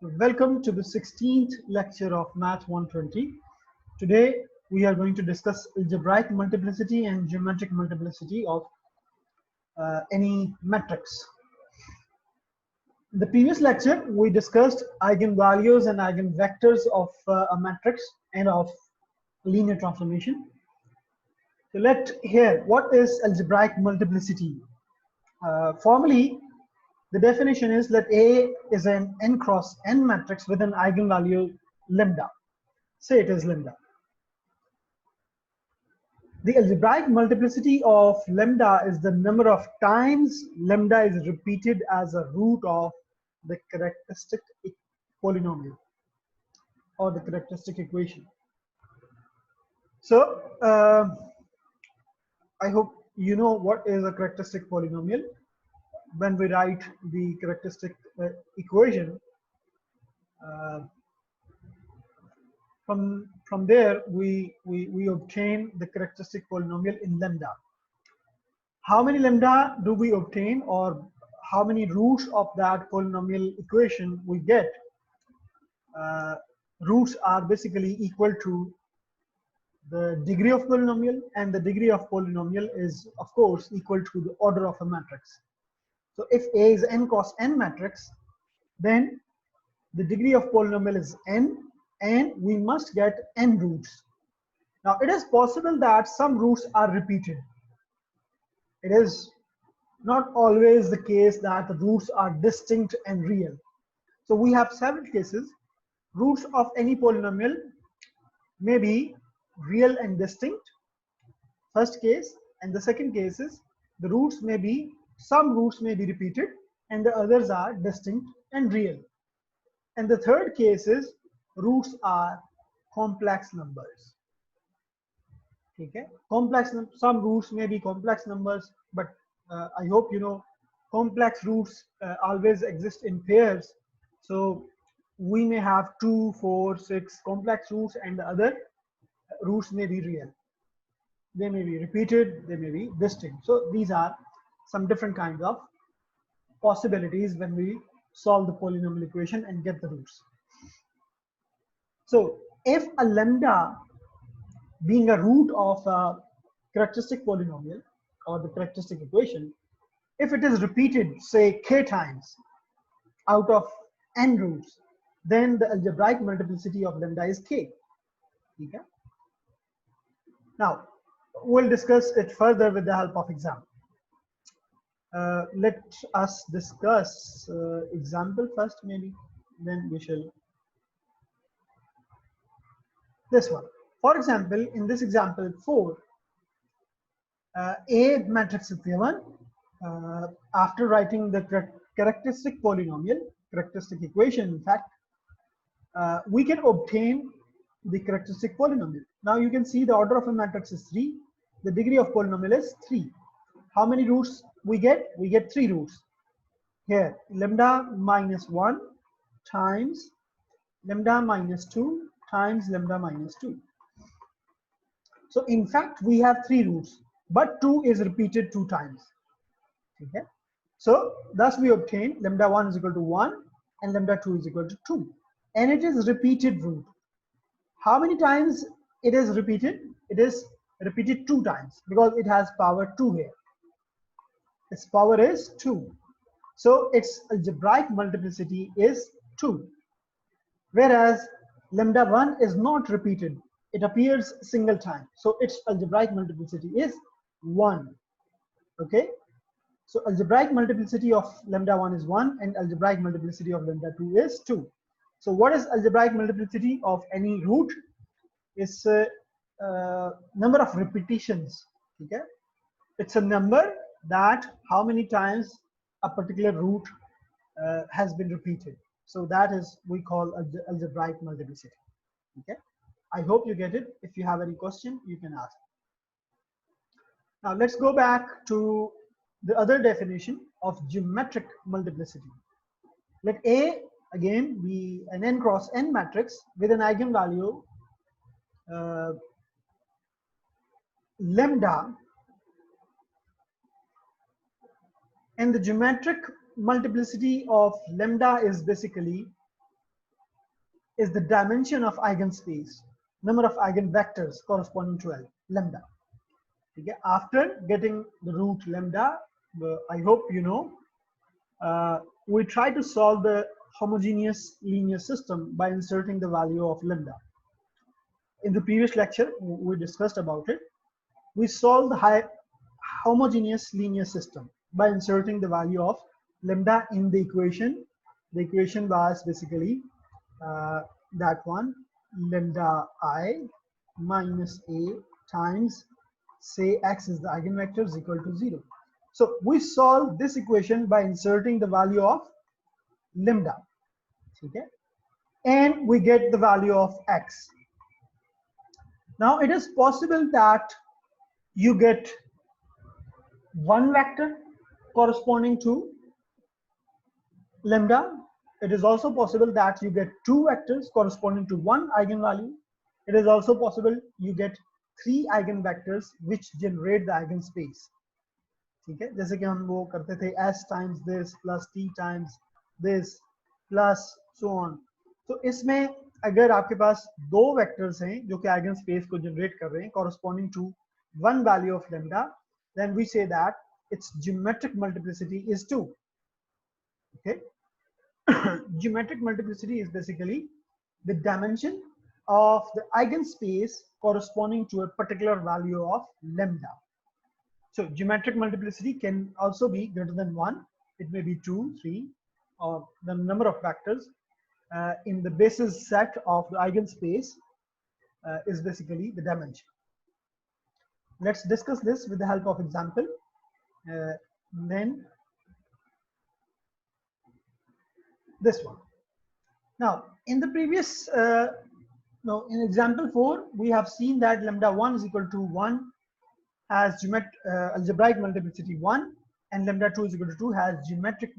Welcome to the 16th lecture of Math 120. Today we are going to discuss algebraic multiplicity and geometric multiplicity of any matrix. In the previous lecture we discussed eigenvalues and eigenvectors of a matrix and of linear transformation. So let's hear what is algebraic multiplicity. Formally, the definition is that A is an n cross n matrix with an eigenvalue lambda. Say it is lambda. The algebraic multiplicity of lambda is the number of times lambda is repeated as a root of the characteristic polynomial or the characteristic equation. So I hope you know what is a characteristic polynomial. When we write the characteristic equation, from there we obtain the characteristic polynomial in lambda. How many lambda do we obtain, or how many roots of that polynomial equation we get? Roots are basically equal to the degree of polynomial, and the degree of polynomial is of course equal to the order of a matrix. So if A is n cross n matrix, then the degree of polynomial is n, and we must get n roots. Now it is possible that some roots are repeated. It is not always the case that the roots are distinct and real. So we have several cases. Roots of any polynomial may be real and distinct, first case, and the second case is the roots may be, some roots may be repeated and the others are distinct and real. And the third case is roots are complex numbers. Okay, some roots may be complex numbers, but I hope you know complex roots always exist in pairs. So we may have 2, 4, 6 complex roots, and the other roots may be real. They may be repeated, they may be distinct. So these are some different kinds of possibilities when we solve the polynomial equation and get the roots. So if a lambda being a root of a characteristic polynomial or the characteristic equation, if it is repeated say k times out of n roots, then the algebraic multiplicity of lambda is k. Okay? Now we'll discuss it further with the help of example. Let us discuss example first, maybe then we shall this one. For example, in this example 4, A matrix is given. After writing the characteristic polynomial, characteristic equation, in fact, we can obtain the characteristic polynomial. Now you can see the order of a matrix is 3. The degree of polynomial is 3. How many roots we get? We get 3 roots. Here, lambda minus 1 times lambda minus 2 times lambda minus 2. So in fact, we have 3 roots, but 2 is repeated 2 times. Okay? So thus we obtain lambda 1 is equal to 1 and lambda 2 is equal to 2. And it is repeated root. How many times it is repeated? It is repeated 2 times because it has power 2 here. Its power is 2. So its algebraic multiplicity is 2. Whereas lambda 1 is not repeated. It appears single time. So its algebraic multiplicity is 1. Okay? So algebraic multiplicity of lambda 1 is 1 and algebraic multiplicity of lambda 2 is 2. So what is algebraic multiplicity of any root? It's a number of repetitions. Okay? It's a number that how many times a particular root has been repeated. So that is we call algebraic multiplicity. Okay? I hope you get it. If you have any question, you can ask. Now let's go back to the other definition of geometric multiplicity. Let A again be an n cross n matrix with an eigenvalue lambda, and the geometric multiplicity of lambda is basically is the dimension of eigenspace, number of eigenvectors corresponding to L, lambda. Okay? After getting the root lambda, I hope you know, we try to solve the homogeneous linear system by inserting the value of lambda. In the previous lecture, we discussed about it. We solved the homogeneous linear system by inserting the value of lambda in the equation. The equation was basically that one, lambda I minus a times, say x is the eigenvector, is equal to 0. So we solve this equation by inserting the value of lambda, okay, and we get the value of x. Now it is possible that you get one vector corresponding to lambda. It is also possible that you get two vectors corresponding to one eigenvalue. It is also possible you get three eigenvectors which generate the eigenspace. ठीक है, जैसे कि हम वो करते थे s times this plus t times this plus so on. तो इसमें अगर आपके पास दो वेक्टर्स हैं जो कि आइगन स्पेस को जनरेट कर रहे हैं corresponding to one value of lambda, then we say that its geometric multiplicity is 2. Okay. Geometric multiplicity is basically the dimension of the eigenspace corresponding to a particular value of lambda. So geometric multiplicity can also be greater than 1. It may be 2, 3, or the number of vectors in the basis set of the eigenspace is basically the dimension. Let's discuss this with the help of example. Then this one. Now, in the previous, in example 4, we have seen that lambda 1 is equal to 1 has algebraic multiplicity 1, and lambda 2 is equal to 2 has geometric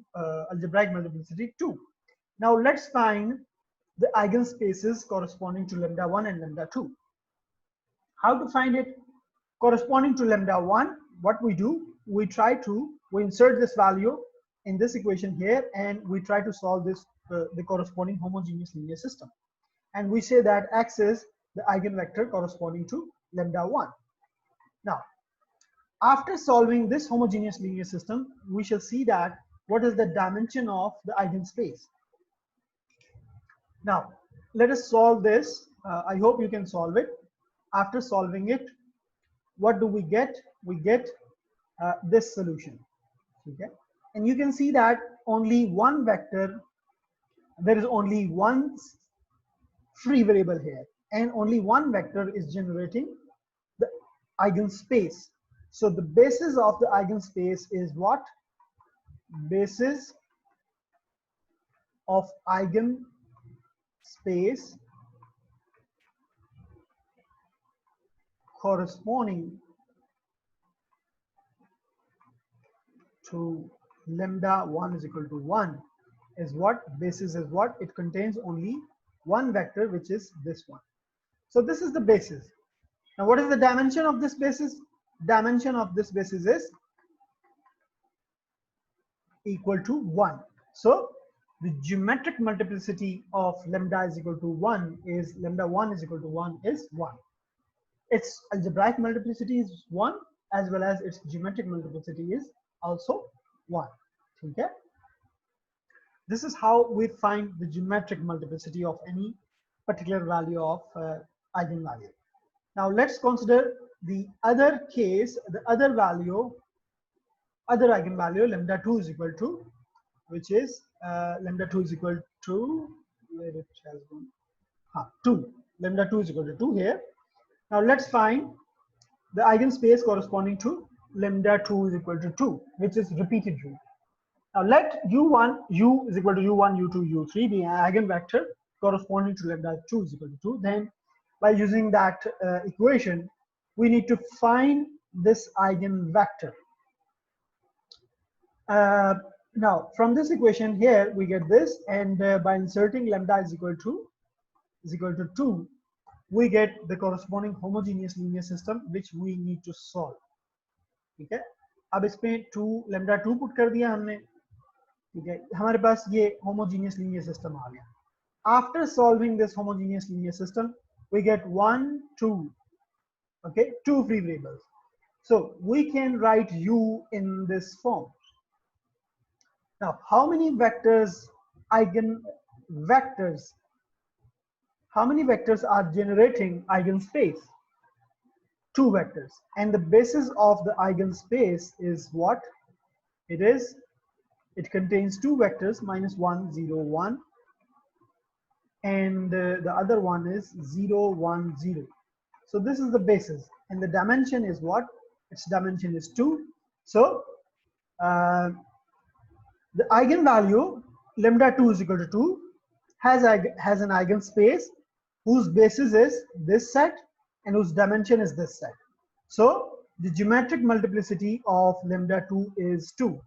algebraic multiplicity 2. Now let's find the eigenspaces corresponding to lambda 1 and lambda 2. How to find it? Corresponding to lambda 1, what we do, we insert this value in this equation here, and we try to solve this the corresponding homogeneous linear system. And we say that x is the eigenvector corresponding to lambda 1. Now, after solving this homogeneous linear system, we shall see that what is the dimension of the eigenspace. Now, let us solve this. I hope you can solve it. After solving it, what do we get? We get this solution. Okay? And you can see that only one vector, there is only one free variable here, and only one vector is generating the eigenspace. So the basis of the eigenspace is what? Basis of eigenspace corresponding to lambda 1 is equal to 1 is what? Basis is what? It contains only one vector, which is this one. So this is the basis. Now what is the dimension of this basis? Dimension of this basis is equal to 1. So the geometric multiplicity of lambda is equal to 1 is lambda 1 is equal to 1 is 1. Its algebraic multiplicity is 1, as well as its geometric multiplicity is also 1. Okay? This is how we find the geometric multiplicity of any particular value of eigenvalue. Now let's consider the other case, the other eigenvalue lambda 2 is equal to, which is lambda 2 is equal to, where it has gone, 2. Lambda 2 is equal to 2 here. Now let's find the eigenspace corresponding to lambda 2 is equal to 2, which is repeated root. Now let u is equal to u1, u2, u3 be an eigenvector corresponding to lambda 2 is equal to 2. Then by using that equation, we need to find this eigenvector. Now from this equation here, we get this, and by inserting lambda is equal to 2, we get the corresponding homogeneous linear system which we need to solve. ठीक है, अब इसमें 2 lambda 2 put कर दिया हमने, ठीक है, हमारे पास ये homogeneous linear system आ गया. after solving this homogeneous linear system, we get 1, 2, okay, 2 free variables. So we can write u in this form. Now, how many vectors, eigenvectors, how many vectors are generating eigenspace? 2 vectors. And the basis of the eigenspace is what? It contains 2 vectors, -1, 0, 1, and the other one is 0, 1, 0. So this is the basis, and the dimension is what? Its dimension is 2. So the eigenvalue lambda2 is equal to 2 has an eigenspace whose basis is this set and whose dimension is this set. So the geometric multiplicity of lambda2 is 2.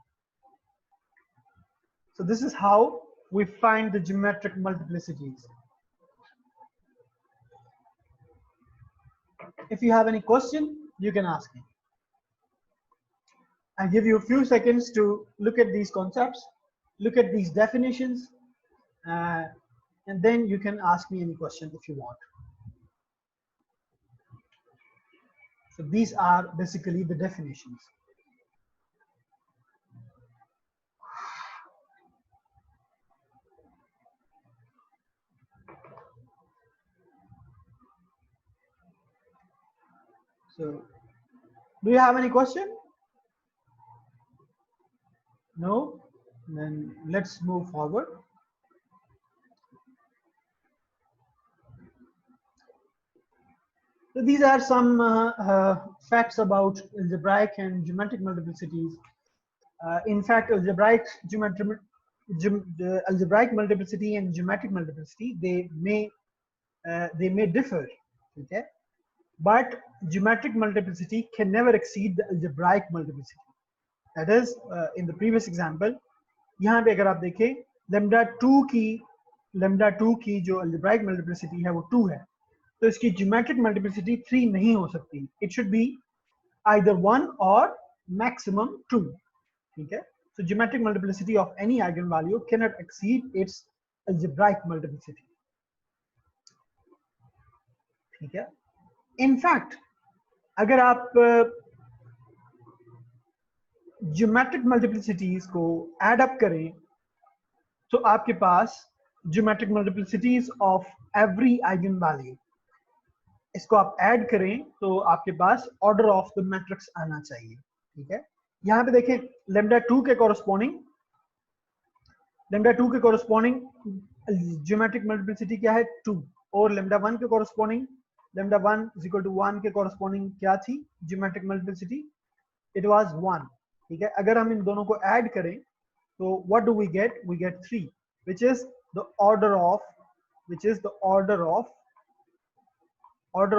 So this is how we find the geometric multiplicities. If you have any question, you can ask me. I give you a few seconds to look at these concepts, look at these definitions, and then you can ask me any question if you want. So these are basically the definitions. So do you have any question? No? Then let's move forward. So these are some facts about algebraic and geometric multiplicities. In fact, algebraic multiplicity and geometric multiplicity, they may differ, okay? But geometric multiplicity can never exceed the algebraic multiplicity. That is, in the previous example, यहाँ पे अगर आप देखें lambda 2 की जो algebraic multiplicity है वो 2 है, तो इसकी geometric multiplicity 3 नहीं हो सकती. It should be either 1 or maximum 2. ठीक है? So geometric multiplicity of any eigenvalue cannot exceed its algebraic multiplicity. ठीक है? In fact, अगर आप geometric multiplicities को add up करें, तो आपके पास geometric multiplicities of every eigenvalue, इसको आप ऐड करें तो आपके पास ऑर्डर ऑफ द मैट्रिक्स आना चाहिए. ठीक है? यहाँ पे देखें lambda 2 के कॉरस्पॉन्डिंग ज्योमेट्रिक मल्टीप्लिसिटी क्या है? 2. और lambda 1 के corresponding lambda 1 is equal to 1 के कॉरस्पॉन्डिंग क्या थी ज्योमेट्रिक मल्टीप्लिसिटी? It was 1. ठीक है? अगर हम इन दोनों को ऐड करें तो what do we get? We get 3, which is the order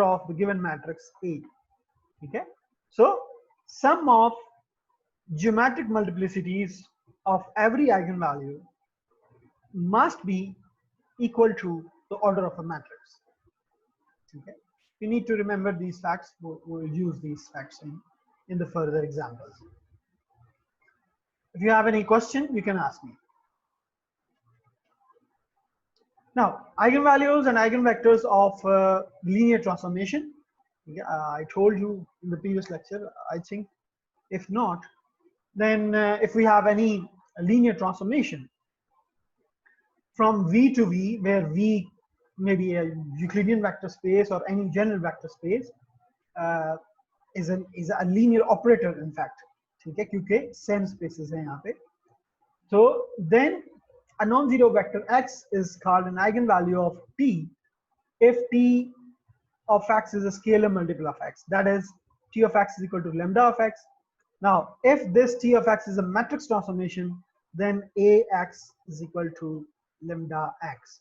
of the given matrix A. Okay, so sum of geometric multiplicities of every eigenvalue must be equal to the order of a matrix. Okay, you need to remember these facts. We'll use these facts in the further examples. If you have any question, you can ask me. Now, eigenvalues and eigenvectors of linear transformation. I told you in the previous lecture, I think. If not, then if we have any linear transformation from V to V, where V may be a Euclidean vector space or any general vector space, is a linear operator, in fact. ठीक है? क्योंकि same spaces हैं यहाँ पे. So then a non-zero vector x is called an eigenvalue of t if t of x is a scalar multiple of x. That is, t of x is equal to lambda of x. Now, if this t of x is a matrix transformation, then ax is equal to lambda x.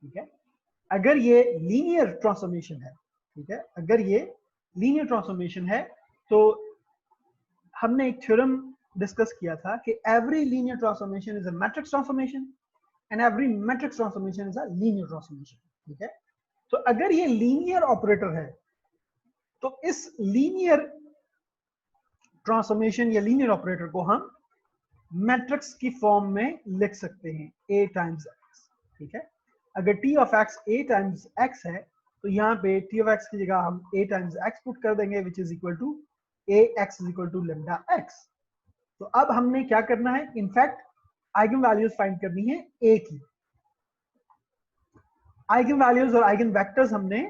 ठीक है? अगर ये linear transformation है, ठीक है? अगर ये linear transformation है, तो हमने एक थ्योरम डिस्कस किया था कि every linear transformation is a matrix transformation and every matrix transformation is a linear transformation. ठीक है? तो अगर ये linear operator है, तो इस linear transformation या linear operator को हम matrix की फॉर्म में लिख सकते हैं, a times x. ठीक है? अगर t of x a times x है तो यहाँ पे t ऑफ x की जगह हम a टाइम्स x पुट कर देंगे which is equal to a x is equal to lambda x। तो अब हमने क्या करना है, इनफैक्ट आइगन वैल्यूज फाइंड करनी है a की। आइगन वैल्यूज और आइगन वेक्टर्स हमने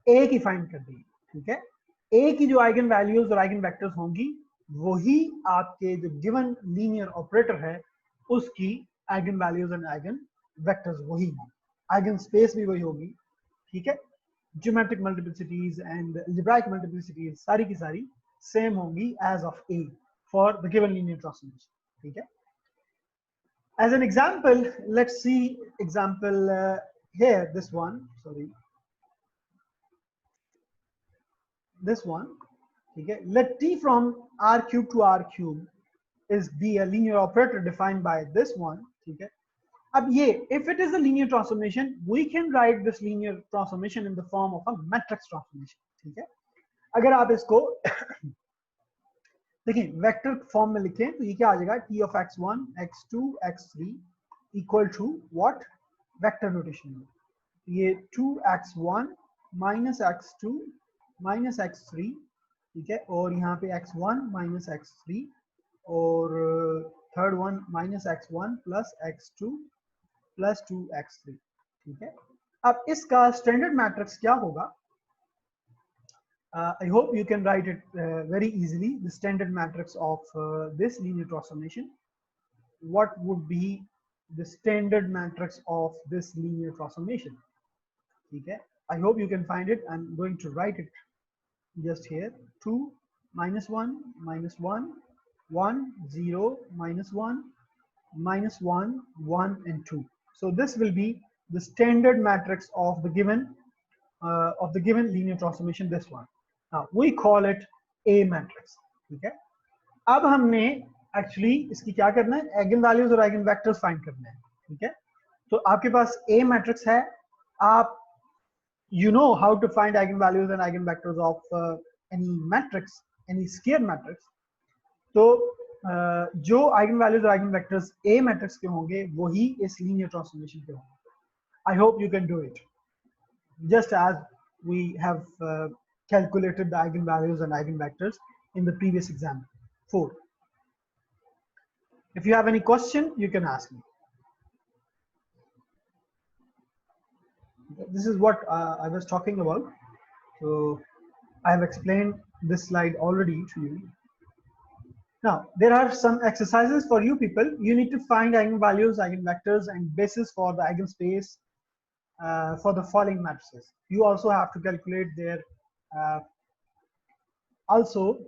a की फाइंड कर दी, ठीक है। a की जो आइगन वैल्यूज और आइगन वेक्टर्स होंगी वही आपके जो गिवन लीनियर ऑपरेटर है उसकी eigen values and eigen vectors वही हैं, आइगन स्पेस भी वही होगी, ठीक है। Geometric multiplicities and algebraic multiplicities सारी की सारी सेम होंगी as of a for the given linear transformation, ठीक है। As an example, let's see example here, this one, sorry, this one, okay. Let t from r cube to r cube is be a linear operator defined by this one, okay. अब ये if it is a linear transformation, we can write this linear transformation in the form of a matrix transformation, ठीक है। अगर आप इसको देखिए vector form में लिखें तो ये क्या आ जाएगा, t of x1 x2 x3 equal to what, vector notation में ये 2x1 minus x2 minus x3, ठीक है, और यहाँ पे x1 माइनस x3 और third one minus x1 plus x2 plus 2x3, ठीक है। अब इसका स्टैंडर्ड मैट्रिक्स क्या होगा, I hope you can write it very easily, the standard matrix of this linear transformation. What would be the standard matrix of this linear transformation? Okay, I hope you can find it. I'm going to write it just here. 2 minus 1 minus 1 1 0 minus 1 minus 1 1 and 2. So this will be the standard matrix of the given linear transformation, this one. Now we call it A matrix, ठीक है। अब हमने actually इसकी क्या करना है, एगन values और एगन vectors find करने हैं, ठीक है। तो आपके पास A मैट्रिक्स है, आप you know how to find eigen values and eigen vectors of any matrix, any square matrix. तो जो eigen values और eigen vectors A मैट्रिक्स के होंगे वही इस linear transformation के होंगे। I hope you can do it just as we have calculated the eigenvalues and eigenvectors in the previous example 4. If you have any question, you can ask me. This is what I was talking about. So I have explained this slide already to you. Now there are some exercises for you people. You need to find eigenvalues, eigenvectors, and basis for the eigenspace for the following matrices. You also have to calculate their also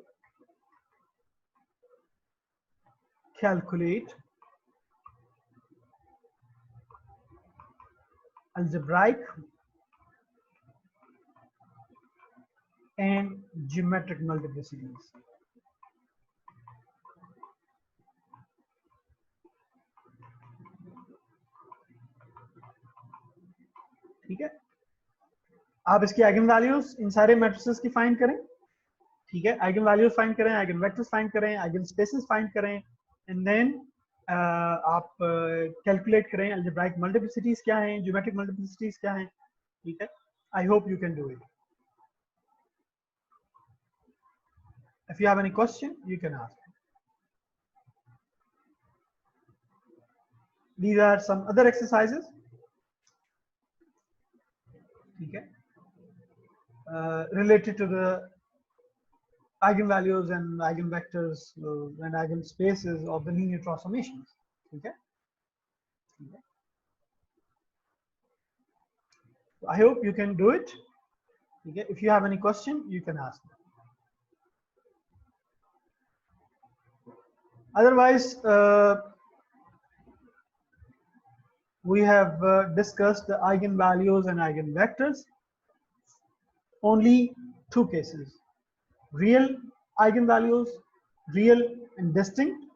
calculate algebraic and geometric multiplicities. ठीक है, आप इसकी eigen values in सारे matrices की find करें, ठीक है। Eigen values find करें, आइगन वेक्टर्स फाइंड करें, आइगन स्पेसेस फाइंड करें, एंड देन आप कैलकुलेट करें अलजेब्राइक मल्टीप्लिसिटीज क्या हैं, ज्योमेट्रिक मल्टीप्लिसिटीज क्या हैं, ठीक है। I hope you can do it. If you have any question you can ask. These are some other exercises, ठीक है, related to the eigenvalues and eigenvectors and eigenspaces of the linear transformations, ठीक है। So I hope you can do it, ठीक है। If you have any question you can ask me. Otherwise we have discussed the eigenvalues and eigenvectors. Only two cases: real eigenvalues, real and distinct,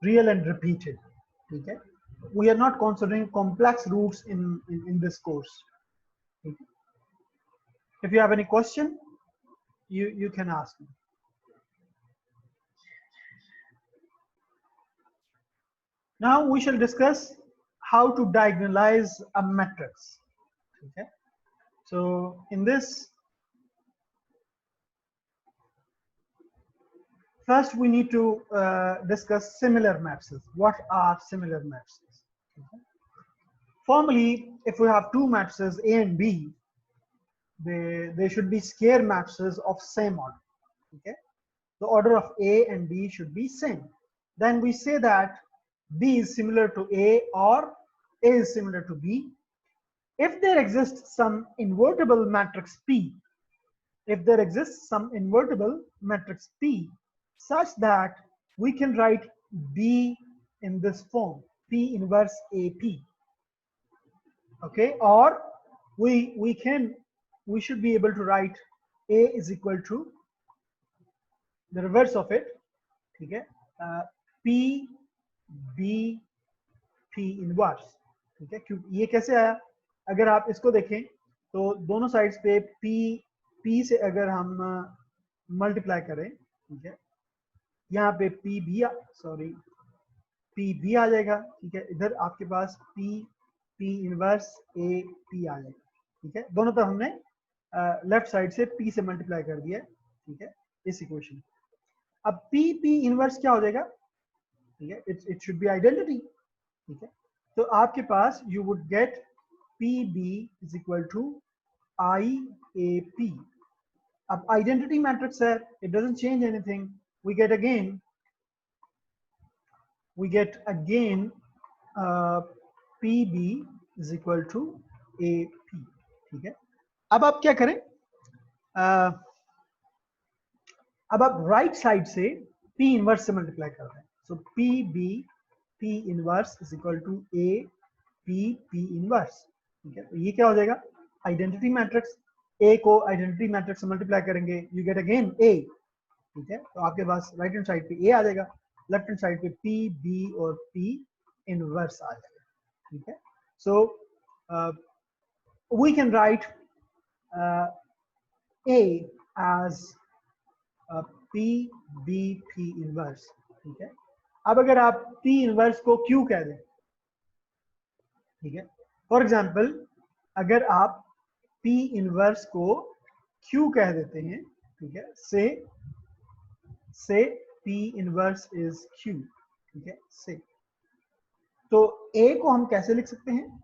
real and repeated, okay. We are not considering complex roots in this course, okay? If you have any question you can ask me. Now we shall discuss how to diagonalize a matrix. Okay, so in this, first we need to discuss similar matrices. What are similar matrices? Okay. Formally, if we have two matrices A and B, they should be square matrices of same order. Okay, the order of A and B should be same. Then we say that B is similar to A or A is similar to B if there exists some invertible matrix P. If there exists some invertible matrix P such that we can write B in this form, P inverse AP. Okay, or we should be able to write A is equal to the reverse of it. ठीक है, P B P inverse. ठीक है, क्योंकि ये कैसे आया, अगर आप इसको देखें तो दोनों साइड्स पे P से अगर हम मल्टीप्लाई करें, ठीक है, यहाँ पे P B आ जाएगा. ठीक है, इधर आपके पास P इनवर्स A P आ जाएगा. ठीक है, दोनों तरफ हमने लेफ्ट साइड से P से मल्टीप्लाई कर दिया. ठीक है, इस इक्वेशन. अब P इनवर्स क्या हो जाएगा? ठीक है, इट शुड बी आइडेंटिटी. ठीक है, तो आपके पास you would get PB is equal to IAP. अब आइडेंटिटी मैट्रिक्स है, it doesn't change anything. We get again PB is equal to AP. ठीक है, अब आप क्या करें, अब आप राइट साइड से P इनवर्स से मल्टीप्लाई कर रहे हैं. So P inverse is equal to P inverse. ठीक है, तो ये क्या हो जाएगा, आइडेंटिटी मैट्रिक्स. A को आइडेंटिटी मैट्रिक्स से मल्टीप्लाई करेंगे, यू गेट अगेन A. ठीक है, तो आपके पास राइट हैंड साइड पे A आ जाएगा, लेफ्ट हैंड साइड पे P B और P इनवर्स आ जाएगा. ठीक है, so we can write A as P B P inverse. ठीक है, अब अगर आप P इनवर्स को Q कह दें, ठीक है, फॉर एग्जाम्पल अगर आप P इनवर्स को Q कह देते हैं, ठीक है, से P इनवर्स इज Q. ठीक है, से तो A को हम कैसे लिख सकते हैं?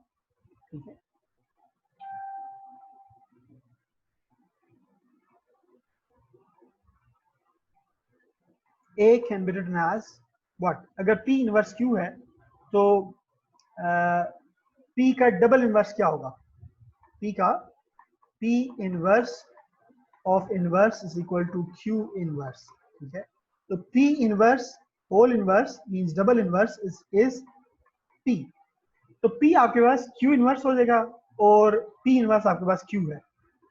ठीक है, A can be written as what? अगर P इनवर्स Q है तो P का डबल इनवर्स क्या होगा? P inverse of inverse is equal to Q inverse. ठीक है, तो P inverse whole inverse means double inverse is P. तो P आपके पास Q इनवर्स हो जाएगा और P इनवर्स आपके पास Q है.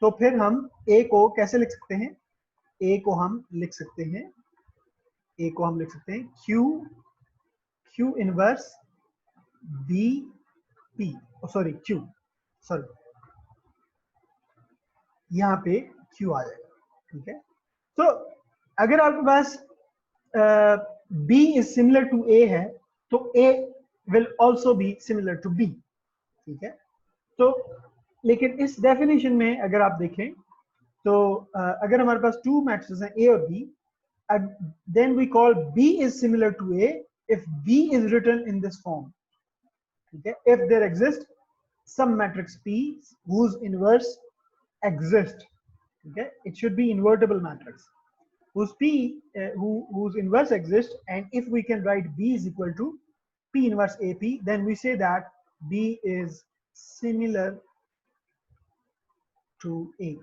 तो फिर हम A को कैसे लिख सकते हैं? A को हम लिख सकते हैं Q inverse B P. Sorry Q, sorry यहाँ पे Q आ जाएगा. ठीक है, तो अगर आपके पास B is similar to A है तो A will also be similar to B. ठीक है, तो लेकिन इस डेफिनेशन में अगर आप देखें तो अगर हमारे पास टू मैट्रिसेस हैं A और B, then we call B is similar to A if B is written in this form. Okay, if there exists some matrix P whose inverse exists, okay, it should be invertible matrix whose inverse exists, and if we can write B is equal to P inverse AP, then we say that B is similar to A.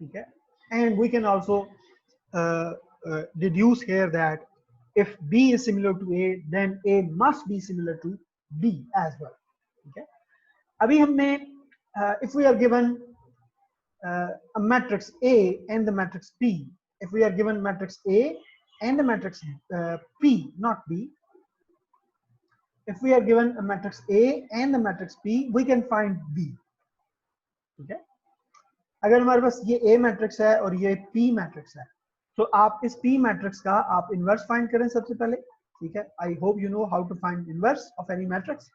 Okay, and we can also deduce here that if B is similar to A, then A must be similar to B as well. Okay, अभी हमने if we are given a matrix A and the matrix P, if we are given matrix A and the matrix P, not B, if we are given a matrix A and the matrix P, we can find B. Okay, अगर हमारे पास ये A matrix है और ये P matrix है तो आप इस P मैट्रिक्स का आप इनवर्स फाइंड करें सबसे पहले. ठीक है, I hope you know how to find inverse of any matrix.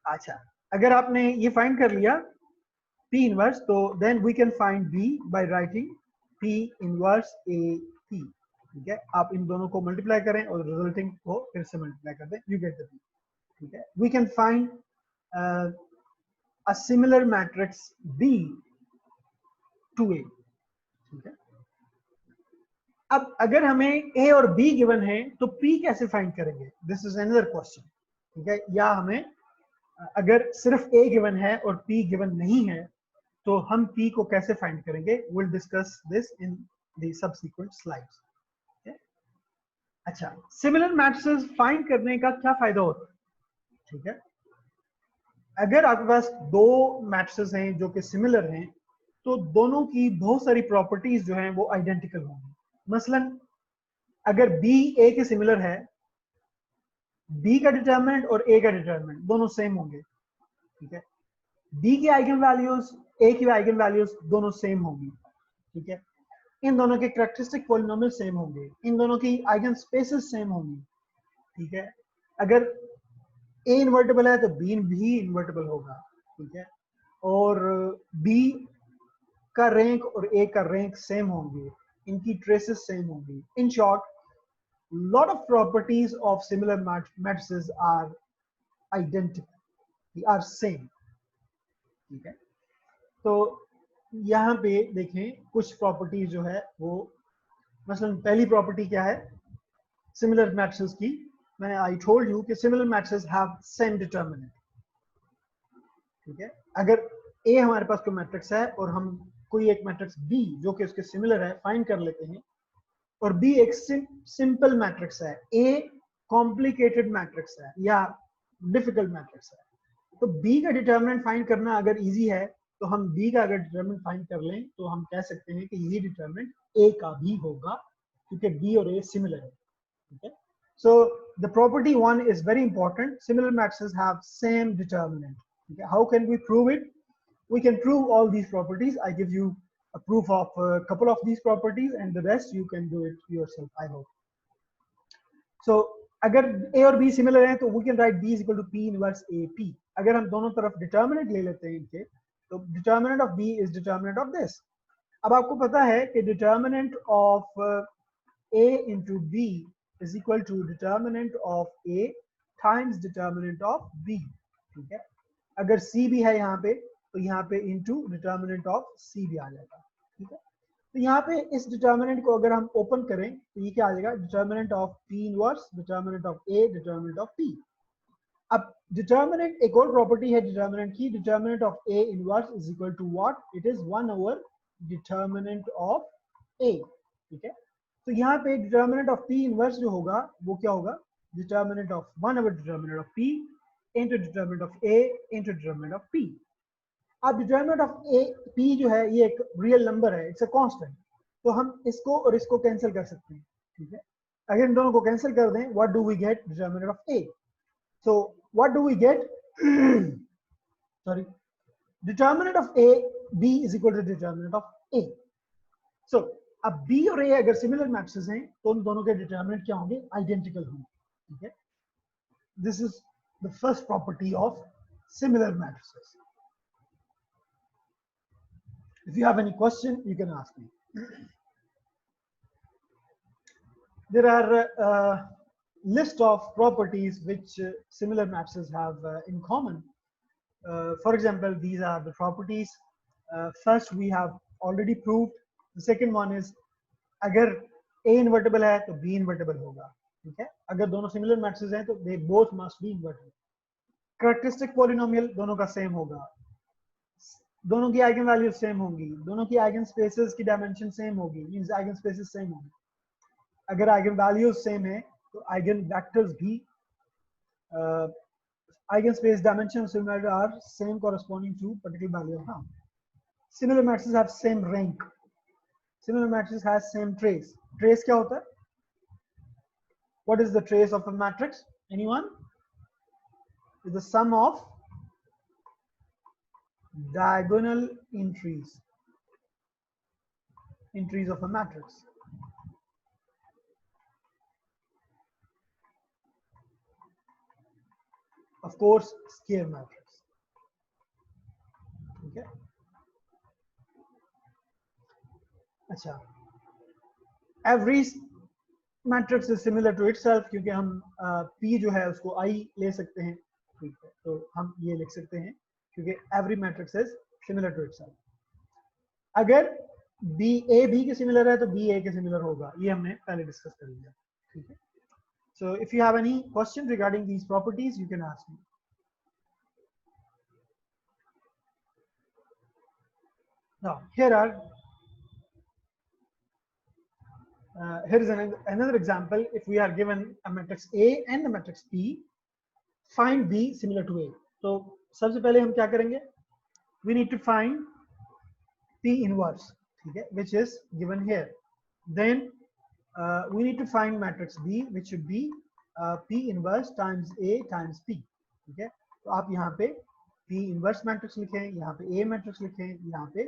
अच्छा, अगर आपने ये फाइंड कर लिया P इनवर्स, तो then we can find B by writing P inverse A P। ठीक है, आप इन दोनों को मल्टीप्लाई करें और रिजल्टिंग को फिर से मल्टीप्लाई कर दें, यू गेट द B। ठीक है, we can find a similar matrix B to A। ठीक है, अब अगर हमें A और B गिवन है तो P कैसे फाइंड करेंगे, दिस इज अनदर क्वेश्चन। ठीक है, या हमें अगर सिर्फ A गिवन है और P गिवन नहीं है तो हम P को कैसे फाइंड करेंगे, will discuss this in the subsequent slides. अच्छा, सिमिलर मैट्रिसेस फाइंड करने का क्या फायदा होता है? ठीक है, अगर आपके पास दो मैट्रिसेस हैं जो कि सिमिलर हैं तो दोनों की बहुत सारी प्रॉपर्टीज जो हैं वो आइडेंटिकल होंगी। मसलन अगर B A के सिमिलर है, B का डिटरमिनेंट और A का डिटरमिनेंट दोनों सेम होंगे। ठीक है, B की आइगन वैल्यूज A की आइगन वैल्यूज दोनों सेम होंगी। ठीक है, इन दोनों के कैरेक्टरिस्टिक पॉलिनोमियल सेम होंगे, इन दोनों की आइगन स्पेसेस सेम होंगी। ठीक है, अगर A इन्वर्टेबल है तो B भी इन्वर्टेबल होगा। ठीक है, और B का रैंक और A का रैंक सेम होंगे, इनकी ट्रेसेस सेम होंगी। In short, lot of properties of similar matrices are identical, they are same। ठीक है, तो यहाँ पे देखें कुछ प्रॉपर्टीज जो है वो, मसलन पहली प्रॉपर्टी क्या है सिमिलर मैट्रिसेस की, मैंने आई टोल्ड यू कि similar matrices have same determinant. ठीक है, अगर A हमारे पास कोई मैट्रिक्स है और हम कोई एक मैट्रिक्स B जो कि उसके सिमिलर है फाइंड कर लेते हैं, और B एक सिंपल मैट्रिक्स है, A कॉम्प्लिकेटेड मैट्रिक्स है या डिफिकल्ट मैट्रिक्स है, तो B का डिटरमिनेंट फाइंड करना अगर इजी है तो हम B का अगर डिटरमिनेंट फाइंड कर लें तो हम कह सकते हैं कि ये डिटरमिनेंट A का भी होगा क्योंकि B और A सिमिलर है। ठीक है, so the property 1 is very important, similar matrices have same determinant। okay, how can we prove it? We can prove all these properties, I give you a proof of a couple of these properties and the rest you can do it yourself, I hope। so अगर A और B similar हैं तो we can write B is equal to P inverse AP। अगर हम दोनों तरफ determinant ले लेते हैं इनके, तो determinant of B is determinant of this। अब आपको पता है कि determinant of A into B is equal to determinant of A times determinant of B। ठीक है, अगर C भी है यहाँ पे तो यहाँ पे into determinant of C भी आ जाएगा। ठीक है, तो यहाँ पे इस डिटर्मिनेंट को अगर हम ओपन करें तो ये क्या आ जाएगा, determinant of P inverse, determinant of A, determinant of P। अब डिटर्मिनेंट एक और प्रॉपर्टी है डिटर्मिनेंट की, determinant of A inverse is equal to what, it is 1 over determinant of A। ठीक है, तो यहाँ पे डिटर्मिनेंट ऑफ P इनवर्स जो होगा वो क्या होगा, determinant of 1 over determinant of P into determinant of A into determinant of P। अब डिटर्मिनेंट ऑफ A P जो है ये एक रियल नंबर है, इट्स अ कांस्टेंट, तो हम इसको और इसको कैंसिल कर सकते हैं। ठीक है, अगर इन दोनों को कैंसिल कर दें, what do we get, determinant of A। so what do we get sorry, determinant of A B is equal to determinant of A। so अब B और A अगर सिमिलर मैट्रिसेस हैं तो उन दोनों के डिटर्मिनेंट क्या होंगे, आइडेंटिकल होंगे। ठीक है, this is the first property of similar matrices. if you have any question you can ask me। there are list of properties which similar matrices have in common। for example, these are the properties। first we have already proved, the second one is अगर A invertible है तो B invertible होगा। ठीक है, अगर दोनों similar matrices हैं तो they both must be invertible। Characteristic polynomial दोनों का सेम होगा, दोनों की आइगन वैल्यूज सेम होंगी, दोनों की आइगन स्पेसेस की डायमेंशन सेम होगी, मींस आइगन स्पेसेस सेम होंगी। अगर आइगन वैल्यूज सेम है तो आइगन वेक्टर्स भी eigenspace dimensions similar are same corresponding to particular value of now। Similar matrices have same rank, similar matrices has same trace। Trace क्या होता है? What is the trace of a matrix? Anyone? Is the sum of diagonal entries of a matrix। of course square matrix. ठीक है, अच्छा, every matrix is similar to itself, क्योंकि हम P जो है उसको I ले सकते हैं, ठीक है, तो हम ये लिख सकते हैं क्योंकि every matrix is similar to itself. अगर B A B के सिमिलर है तो B A के सिमिलर होगा, ये हमने पहले डिस्कस कर लिया, ठीक है. So if you have any question regarding these properties, you can ask me. Now here is another example. If we are given a matrix A and a matrix P, find B similar to A. तो सबसे पहले हम क्या करेंगे? We need to find P inverse, ठीक है, which is given here. Then we need to find matrix B, which should be P inverse times A times P, ठीक है. तो आप यहाँ पे P inverse matrix लिखें, यहाँ पे A matrix लिखें, यहाँ पे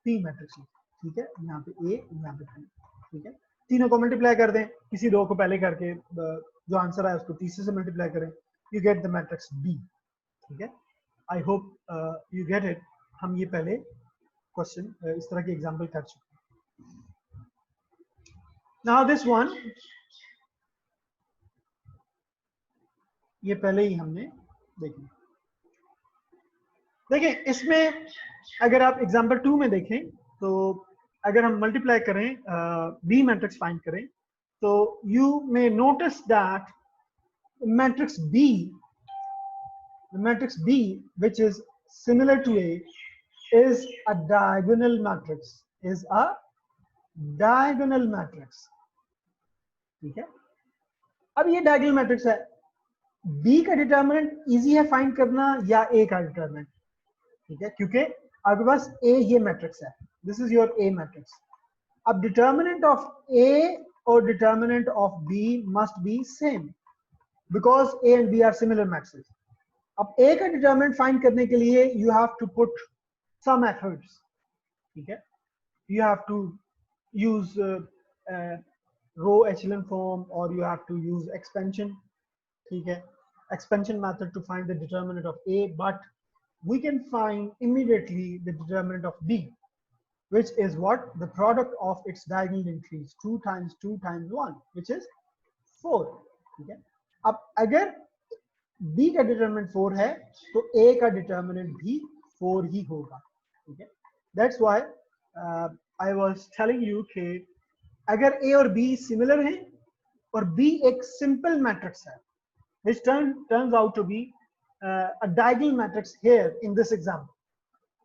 P matrix लिखें, ठीक है, यहाँ पे A, यहाँ पे P, ठीक है. तीनों को मल्टीप्लाई कर दें, किसी रो को पहले करके जो आंसर है उसको तीसरे से मल्टीप्लाई करें, you get the matrix B, ठीक है. I hope you get it. हम ये पहले क्वेश्चन इस तरह के एग्जांपल कर चुके हैं. नाउ दिस वन, ये पहले ही हमने देखी. देखिए इसमें अगर आप एग्जांपल 2 में देखें तो अगर हम मल्टीप्लाई करें B मैट्रिक्स फाइंड करें तो you may notice that matrix B which is similar to A is a diagonal matrix, ठीक है. अब ये डायगोनल मैट्रिक्स है, B का डिटर्मिनेंट इजी है फाइंड करना या A का डिटर्मिनेंट, ठीक है, क्योंकि आपके पास A ये मैट्रिक्स है, this is your A matrix. अब डिटर्मिनेंट ऑफ A और determinant of B must be same because A and B are similar matrix. अब A का डिटर्मिनेंट फाइंड करने के लिए you have to put some efforts, ठीक है. You have to use row echelon form और you have to use expansion, ठीक है, expansion method to find the determinant of A, but we can find immediately the determinant of B, which is what? The product of its diagonal entries, 2 times 2 times 1, which is 4, ठीक है. अब अगर B का determinant 4 है तो A का determinant भी 4 ही होगा, ठीक है. That's why I was telling you कि अगर A और B सिमिलर हैं और B एक सिंपल मैट्रिक्स है, which turns out to be a diagonal matrix here in this example.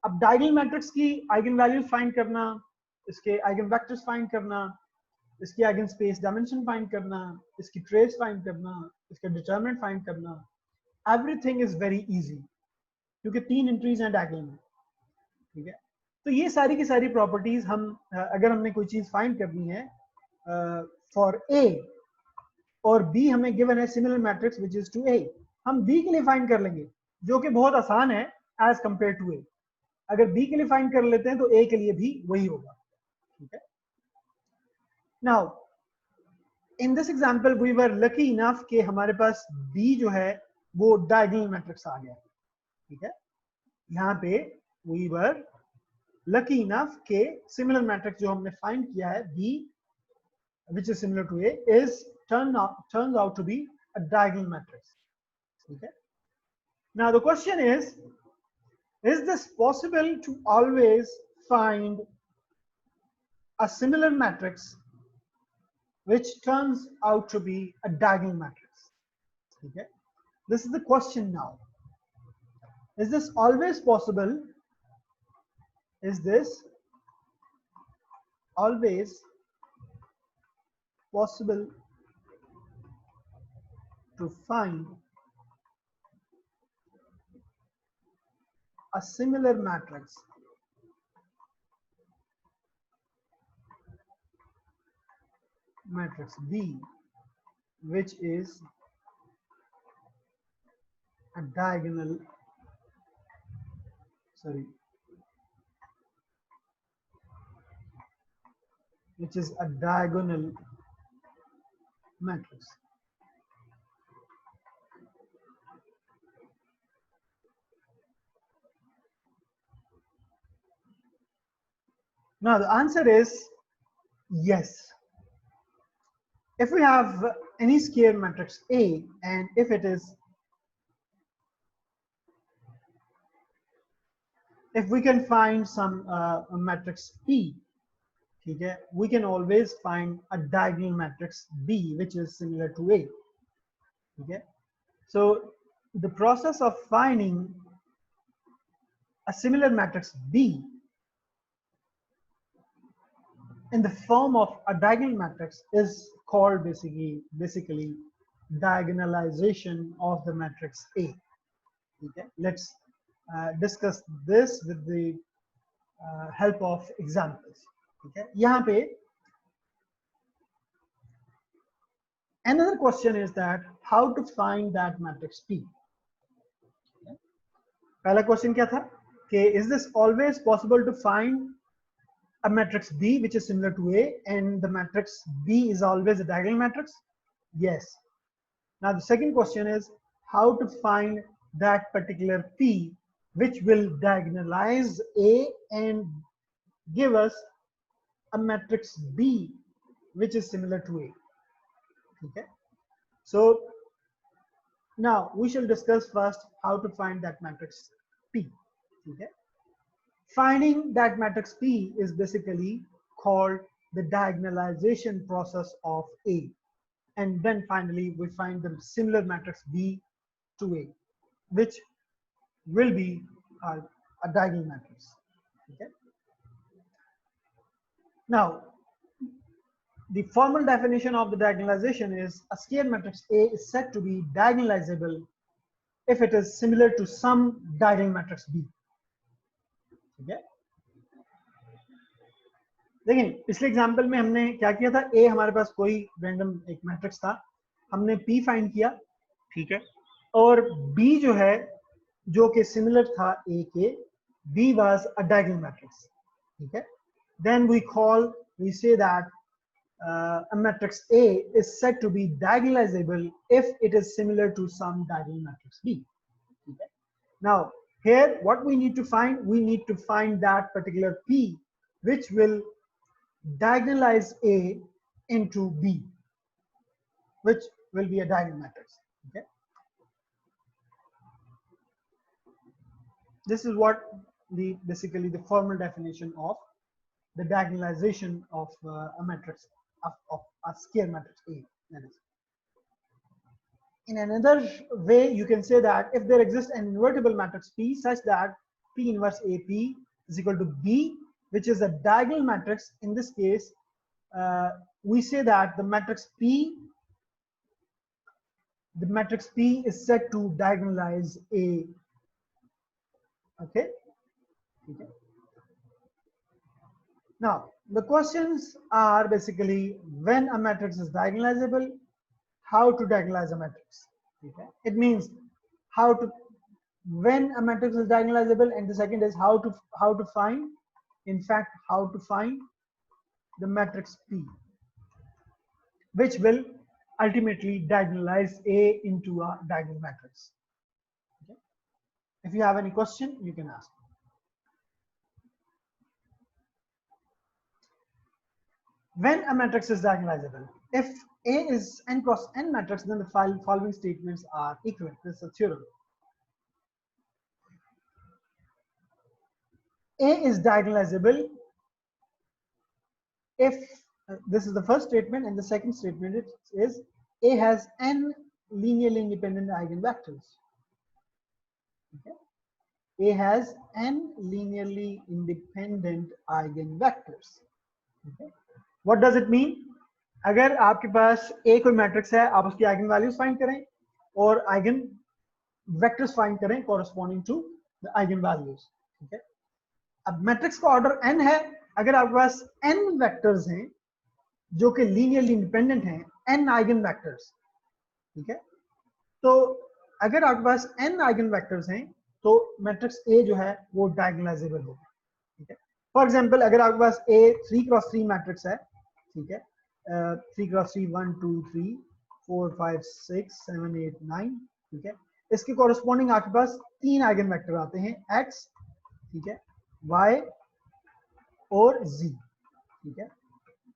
अब diagonal matrix की eigen values find करना, इसके eigen vectors find करना, इसकी eigen space dimension find करना, इसकी trace find करना, इसका determinant find करना, everything is very easy क्योंकि 3 entries हैं diagonal में, ठीक है. तो ये सारी की सारी properties हम अगर हमने कोई चीज find करनी है for A और B हमें गिवन है similar matrix which is to A, हम B के लिए फाइंड कर लेंगे, जो कि बहुत आसान है एज कंपेयर टू A. अगर B के लिए फाइंड कर लेते हैं तो A के लिए भी वही होगा, ठीक है. Now in this example we were lucky enough कि हमारे पास B जो है वो डायगोनल मैट्रिक्स आ गया, ठीक है. यहाँ पे वी वर लकी इनफ के सिमिलर मैट्रिक्स जो हमने फाइंड किया है B which is similar to A is turns out to be a diagonal matrix, okay. Now the question is this possible to always find a similar matrix which turns out to be a diagonal matrix, okay. This is the question now. Is this always possible? Is this always possible to find a similar matrix B which is a diagonal matrix. Now the answer is yes. If we have any square matrix A, and if it is, if we can find some a matrix P, okay, we can always find a diagonal matrix B which is similar to A. Okay, so the process of finding a similar matrix B in the form of a diagonal matrix is called basically diagonalization of the matrix A. Okay, let's discuss this with the help of examples. Okay, यहाँ पे another question is that how to find that matrix P. पहला question क्या था कि is this always possible to find a matrix B which is similar to A and the matrix B is always a diagonal matrix? Yes. Now the second question is how to find that particular P which will diagonalize A and give us a matrix B which is similar to A. Okay. So now we shall discuss first how to find that matrix P. Okay. Finding that matrix P is basically called the diagonalization process of A. And then finally we find the similar matrix B to A, which will be a diagonal matrix. Okay. Now, the formal definition of the diagonalization is a square matrix A is said to be diagonalizable if it is similar to some diagonal matrix B. Okay. देखिए पिछले example में हमने क्या किया था, ए हमारे पास कोई random एक मैट्रिक्स था, हमने पी फाइंड किया, ठीक है, और बी जो है जो कि सिमिलर था ए के, B was a diagonal matrix, ठीक है, then we say that a matrix A is said to be diagonalizable if it is similar to some diagonal matrix B. Okay. Now here what we need to find that particular P which will diagonalize A into B, which will be a diagonal matrix. Okay. This is what basically the formal definition of the diagonalization of a matrix of a square matrix A. That is. In another way, you can say that if there exists an invertible matrix P such that P inverse AP is equal to B, which is a diagonal matrix, in this case, we say that the matrix P is said to diagonalize A. Okay. Okay. Now, the questions are basically when a matrix is diagonalizable, how to diagonalize a matrix. Okay. It means when a matrix is diagonalizable, and the second is how to find the matrix P, which will ultimately diagonalize A into a diagonal matrix. Okay. If you have any question, you can ask. When a matrix is diagonalizable, if A is n cross n matrix, then the following statements are equivalent. This is a theorem. A is diagonalizable if this is the first statement, and the second statement is A has n linearly independent eigenvectors. Okay. A has n linearly independent eigenvectors. Okay. What does it mean? अगर आपके पास A कोई matrix है, आप उसकी eigen values find करें और eigen vectors find करें corresponding to the eigen values. ठीक है. अब मैट्रिक्स का ऑर्डर n है, अगर आपके पास n वेक्टर्स हैं जो कि लीनियरली इंडिपेंडेंट हैं, n आइगन वेक्टर्स, ठीक है, तो अगर आपके पास n आइगन वेक्टर्स हैं तो मैट्रिक्स A जो है वो डायगोनलाइजेबल होगा. ठीक है. फॉर एग्जांपल अगर आपके पास A 3x3 मैट्रिक्स है, ठीक है, 3x3 1 2 3 4 5 6 7 8 9, ठीक है, इसके कॉरस्पॉन्डिंग आपके पास तीन आइगन वेक्टर आते हैं x, ठीक है, y और z, ठीक है।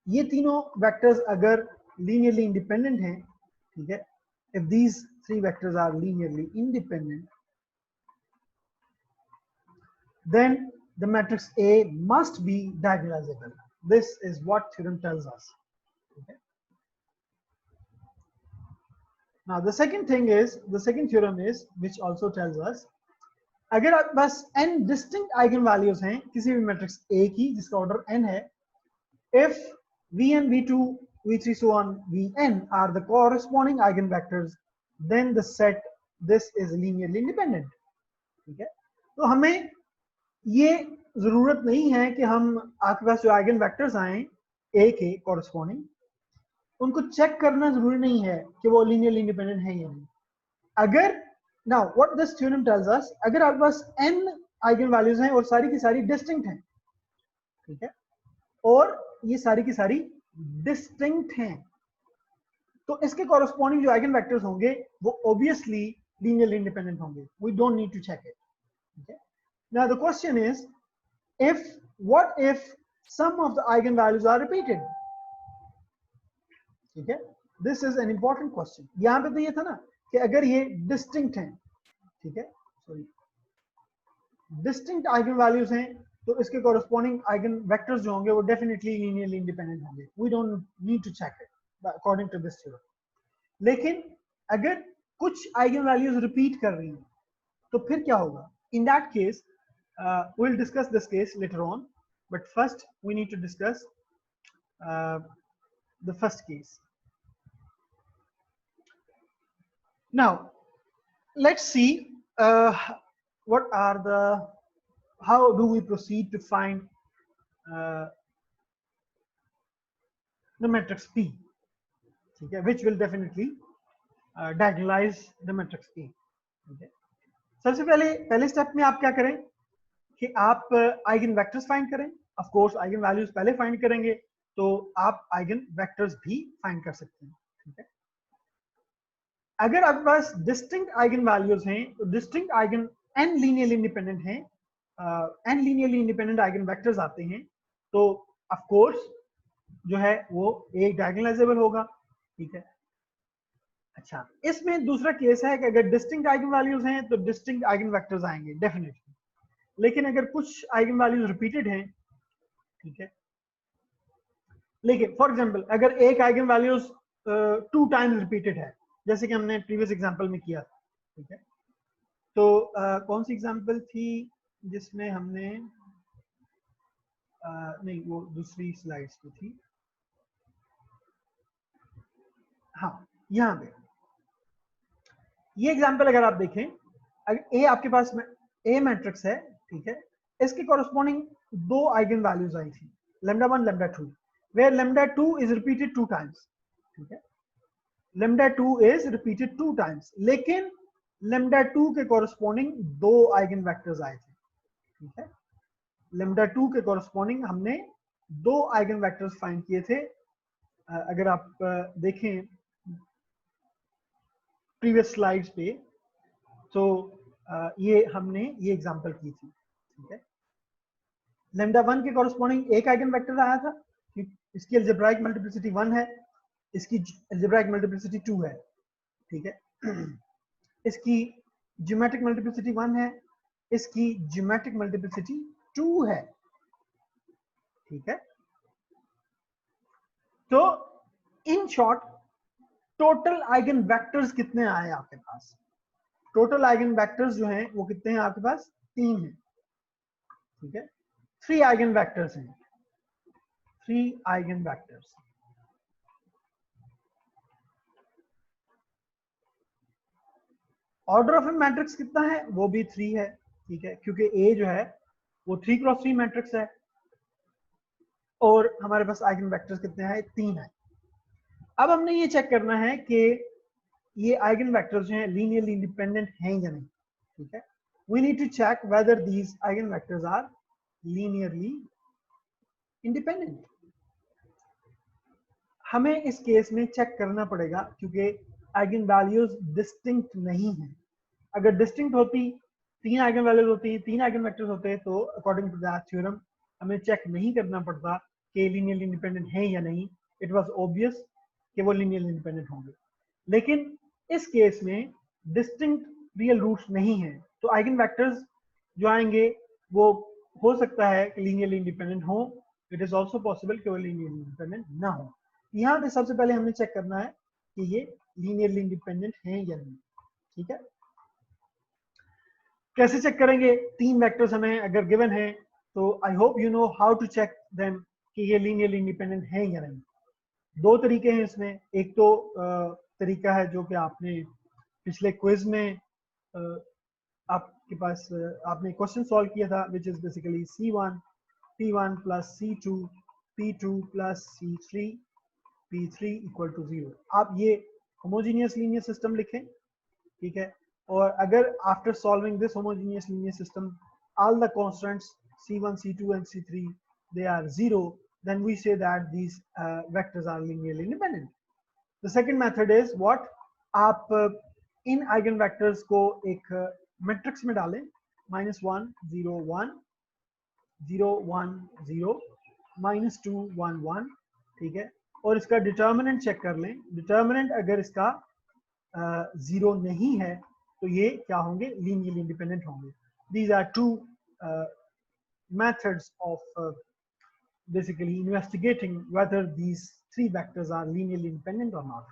ये तीनों वेक्टर्स अगर लीनियरली इंडिपेंडेंट हैं, ठीक है, if these three vectors are linearly independent, then the matrix A must be diagonalizable. This is what theorem tells us. Okay. Now the second thing is, the second theorem is, which also tells us, अगर आप बस n distinct eigen values हैं किसी भी matrix A की जिसका order n है, if Vn, V2, V3 so on Vn are the corresponding eigenvectors, then the set this is linearly independent. ठीक है, तो हमें ये जरूरत नहीं है कि हम आपके पास जो आइगन वेक्टर्स आए ए के कॉरस्पॉन्डिंग, उनको चेक करना जरूरी नहीं है कि वो लीनियरली इंडिपेंडेंट है या नहीं। अगर now what this theorem tells us, अगर आपके पास n आइगन वैल्यूज हैं और सारी की सारी डिस्टिंक्ट हैं, ठीक है, और ये सारी की सारी डिस्टिंक्ट हैं, तो इसके कॉरस्पॉन्डिंग जो आइगन वेक्टर्स होंगे वो ऑब्वियसली लीनियरली इंडिपेंडेंट होंगे। We don't need to check it, ठीक है। Now the question is, what if some of the eigenvalues are repeated? ठीक है, this is an important question. यहाँ पे तो ये था ना कि अगर ये distinct हैं, ठीक है, सॉरी, distinct eigenvalues हैं, तो इसके corresponding eigenvectors जो होंगे वो definitely linearly independent होंगे. We don't need to check it according to this theorem. लेकिन अगर कुछ eigenvalues repeat कर रही हैं, तो फिर क्या होगा? In that case, we'll discuss this case later on, but first we need to discuss the first case. Now let's see what are the, how do we proceed to find the matrix P, okay, which will definitely diagonalize the matrix A. Okay. सबसे पहले step में आप क्या करें कि आप eigen vectors find करें। Of course eigen values पहले फाइंड करेंगे तो आप आइगन वेक्टर्स भी फाइंड कर सकते हैं, ठीक है। अगर आपके पास डिस्टिंक्ट आइगन वैल्यूज हैं तो distinct eigen n linearly independent हैं, n linearly independent eigen vectors आते हैं, तो ऑफ कोर्स जो है वो एक डायगोनलाइजेबल होगा, ठीक है। अच्छा, इसमें दूसरा केस है कि अगर डिस्टिंक्ट आइगन वैल्यूज हैं तो डिस्टिंक्ट आइगन वेक्टर्स आएंगे डेफिनेटली, लेकिन अगर कुछ आइगन वैल्यूज रिपीटेड हैं, ठीक है, लेकिन फॉर एग्जांपल अगर एक आइगन वैल्यूज 2 टाइम्स रिपीटेड है, जैसे कि हमने प्रीवियस एग्जांपल में किया था, ठीक है, तो कौन सी एग्जांपल थी जिसमें हमने नहीं, वो दूसरी स्लाइड्स पे थी, हाँ यहाँ पे ये एग्जांपल अगर आप देखें, अगर ए आपके पास में ए मैट्रिक्स है, ठीक है, इसके कॉरस्पॉन्डिंग 2 आइगन वैल्यूज आई थी, λ1 λ2, where λ2 is repeated 2 times, ठीक है, λ2 is repeated 2 times, लेकिन λ2 के कॉरस्पॉन्डिंग 2 आइगन वेक्टर्स आए थे, ठीक है, λ2 के कॉरस्पॉन्डिंग हमने 2 आइगन वेक्टर्स फाइंड किए थे। अगर आप देखें प्रीवियस स्लाइड्स पे, तो ये हमने ये एग्जांपल की थी, ठीक है। λ1 के कॉरस्पॉन्डिंग एक आइगन वेक्टर आया था, इसकी अलजेब्राइक मल्टीप्लिसिटी 1 है, इसकी अलजेब्राइक मल्टीप्लिसिटी 2 है, ठीक है, इसकी ज्योमेट्रिक मल्टीप्लिसिटी 1 है, इसकी ज्योमेट्रिक मल्टीप्लिसिटी 2 है, ठीक है। तो in short total eigen vectors कितने आए आपके पास? टोटल आइगन वेक्टर्स जो हैं वो कितने हैं आपके पास? 3 हैं, ठीक है। 3 आइगन वेक्टर्स हैं, 3 eigen vectors. Order of A matrix कितना है? वो भी 3 है, ठीक है, क्योंकि ए जो है वो 3x3 मैट्रिक्स है और हमारे पास आइगन वेक्टर्स कितने हैं? 3 है। अब हमने ये चेक करना है कि ये आइगन वेक्टर्स जो हैं लीनियरली इंडिपेंडेंट हैं या नहीं, ठीक है। We need to check whether these eigenvectors are linearly independent. हमें इस केस में चेक करना पड़ेगा क्योंकि आइगन वैल्यूज डिस्टिंक्ट नहीं है। अगर डिस्टिंक्ट होती, 3 आइगन वैल्यूज होती, 3 आइगन वेक्टर्स होते, तो अकॉर्डिंग टू दैट थ्योरम हमें चेक नहीं करना पड़ता कि लीनियरली इंडिपेंडेंट है या नहीं, इट वाज ऑब्वियस कि वो लीनियरली इंडिपेंडेंट होंगे। लेकिन इस केस में डिस्टिंक्ट रियल रूट्स नहीं है, तो आइगन वेक्टर्स जो आएंगे वो हो सकता है कि लीनियरली इंडिपेंडेंट हो, इट इज ऑल्सो पॉसिबल कि वो लीनियरली इंडिपेंडेंट ना हो। यहाँ पे सबसे पहले हमें चेक करना है कि ये लीनियरली इंडिपेंडेंट है या नहीं। ठीक है, कैसे चेक करेंगे? तीन वेक्टर्स हमें अगर गिवन है तो I hope you know how to check them कि ये लीनियरली इंडिपेंडेंट है या नहीं। दो तरीके हैं इसमें, एक तो तरीका है जो कि आपने पिछले क्विज में आपके पास आपने क्वेश्चन सॉल्व किया था, which is basically C1 P1 plus C2 P2 plus C3 P3 equal to 0। आप ये होमोजीनियस लीनियर सिस्टम लिखें, ठीक है, और अगर after solving this homogeneous linear system all the constants C1 C2 and C3 they are 0, then we say that these vectors are linearly independent. The second method is what? आप इन eigen vectors को एक matrix में डालें, -1 0 1 0 1 0 -2 1 1, ठीक है, और इसका determinant check कर लें। डिटर्मिनेंट अगर इसका 0 नहीं है तो ये क्या होंगे? लीनियरली इंडिपेंडेंट होंगे। These are two methods of basically investigating whether these three vectors are linearly independent or not.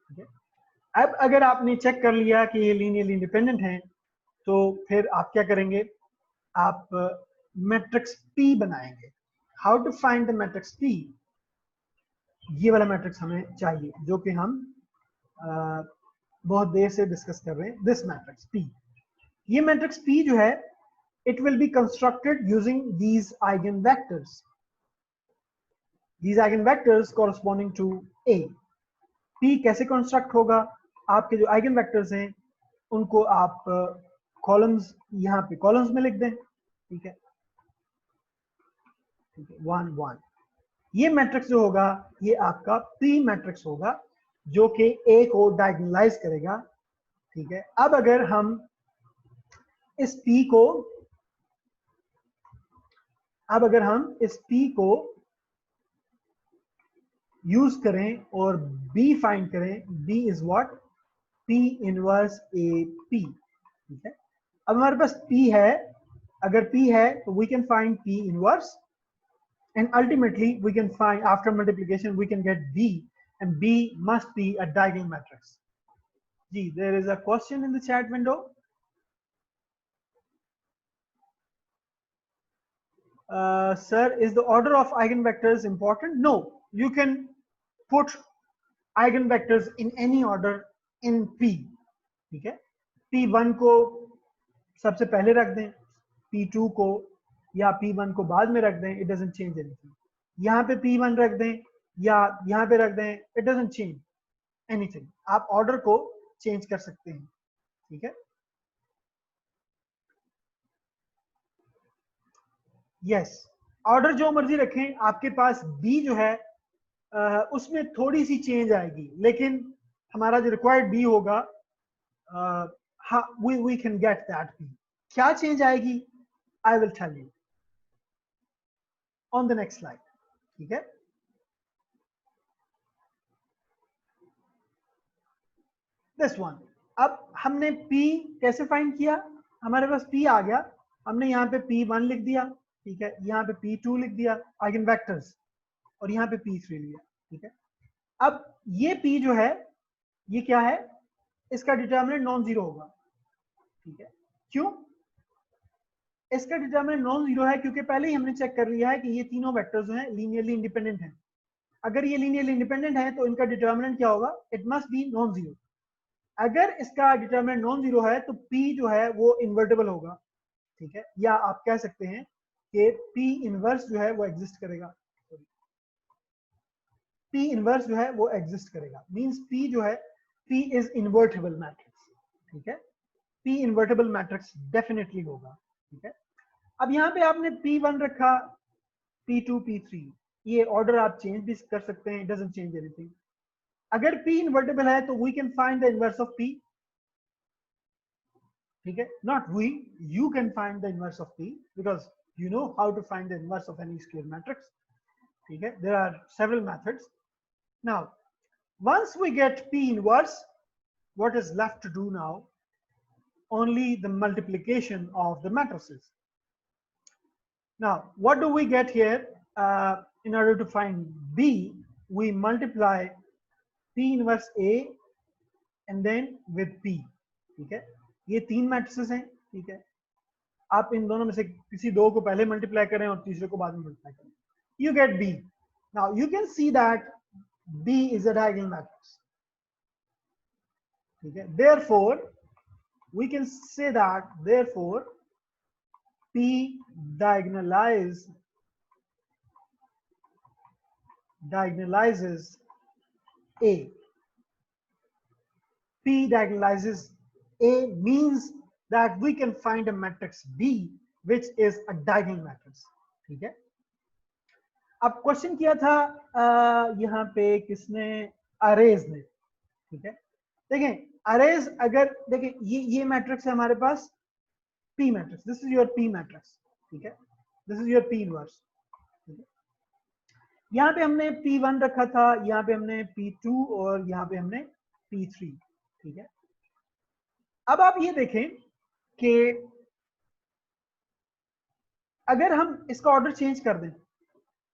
Okay? अब अगर आपने चेक कर लिया कि ये लीनियरली इंडिपेंडेंट हैं, तो फिर आप क्या करेंगे? आप मैट्रिक्स P बनाएंगे। How to find the matrix P? ये वाला मैट्रिक्स हमें चाहिए जो कि हम बहुत देर से डिस्कस कर रहे हैं, दिस मैट्रिक्स P। ये मैट्रिक्स P जो है, it will be constructed using these eigenvectors. These eigenvectors corresponding to A. P कैसे construct होगा? आपके जो eigenvectors हैं उनको आप कॉलम्स यहाँ पे कॉलम्स में लिख दें, ठीक है, 1 1। ये मैट्रिक्स जो होगा ये आपका P मैट्रिक्स होगा जो कि A को डायगोनलाइज करेगा, ठीक है। अब अगर हम इस P को यूज करें और B फाइंड करें, B is what? P inverse AP, ठीक है। अब हमारे पास P है, अगर P है तो we can find P inverse and ultimately we can find, after multiplication we can get B, and B must be a diagonal matrix. Gee, there is a question in the chat window. Sir, is the order of eigenvectors important? No, you can put eigenvectors in any order in P, ठीक है। P1 को सबसे पहले रख दें, P2 को या P1 को बाद में रख दें, it doesn't change anything. यहाँ पे P1 रख दें या यहाँ पे रख दें, it doesn't change anything. आप ऑर्डर को चेंज कर सकते हैं, ठीक है। यस, ऑर्डर जो मर्जी रखें, आपके पास B जो है उसमें थोड़ी सी चेंज आएगी, लेकिन हमारा जो रिक्वायर्ड B होगा we can get that B. क्या चेंज आएगी? I will tell you on the next slide, ठीक है। This one, अब हमने P कैसे फाइंड किया? हमारे पास P आ गया, हमने यहाँ पे P1 लिख दिया, ठीक है, यहाँ पे P2 लिख दिया आइगन वेक्टर्स, और यहाँ पे P3 लिया, ठीक है। अब ये P जो है ये क्या है? इसका डिटर्मिनेंट नॉन जीरो होगा, ठीक है। क्यों इसका डिटर्मिनेंट नॉन जीरो है? क्योंकि पहले ही हमने चेक कर लिया है कि ये तीनों वेक्टर्स जो हैं लीनियरली इंडिपेंडेंट हैं। अगर ये लीनियरली इंडिपेंडेंट है तो इनका डिटर्मिनेंट क्या होगा? It must be non zero. अगर इसका डिटर्मिनेंट नॉन जीरो है तो P जो है वो इन्वर्टेबल होगा, ठीक है, या आप कह सकते हैं कि P इनवर्स जो है वो एग्जिस्ट करेगा, P इनवर्स जो है वो एग्जिस्ट करेगा, मींस P जो है P इज इन्वर्टेबल मैट्रिक्स, ठीक है। P इन्वर्टेबल मैट्रिक्स डेफिनेटली होगा, ठीक है। अब यहाँ पे आपने P1 रखा, P2 P3, ये ऑर्डर आप चेंज भी कर सकते हैं, इट डजंट चेंज एनीथिंग। अगर P इन्वर्टेबल है तो we can find the inverse of P, ठीक है, not we, you can find the inverse of P, because you know how to find the inverse of any square matrix. Okay, there are several methods. Now, once we get P inverse, what is left to do now? Only the multiplication of the matrices. Now, what do we get here? In order to find B, we multiply P inverse A and then with P. ठीक है, ये तीन matrices हैं. ठीक है, आप इन दोनों में से किसी दो को पहले मल्टीप्लाई करें और तीसरे को बाद में मल्टीप्लाई करें. You get B. Now you can see that B is a diagonal matrix. ठीक है, therefore we can say that therefore P diagonalizes A. P diagonalizes A means that we can find a matrix B which is a diagonal matrix. ठीक है, अब question किया था यहाँ पे किसने, अरेज ने. ठीक है, देखें अरेज, अगर देखें ये मैट्रिक्स है हमारे पास P matrix, this is your P matrix. ठीक है, this is your P inverse. ठीक है, यहाँ पे हमने P1 रखा था, यहाँ पे हमने P2 और यहाँ पे हमने P3. ठीक है, अब आप ये देखें कि अगर हम इसका ऑर्डर चेंज कर दें,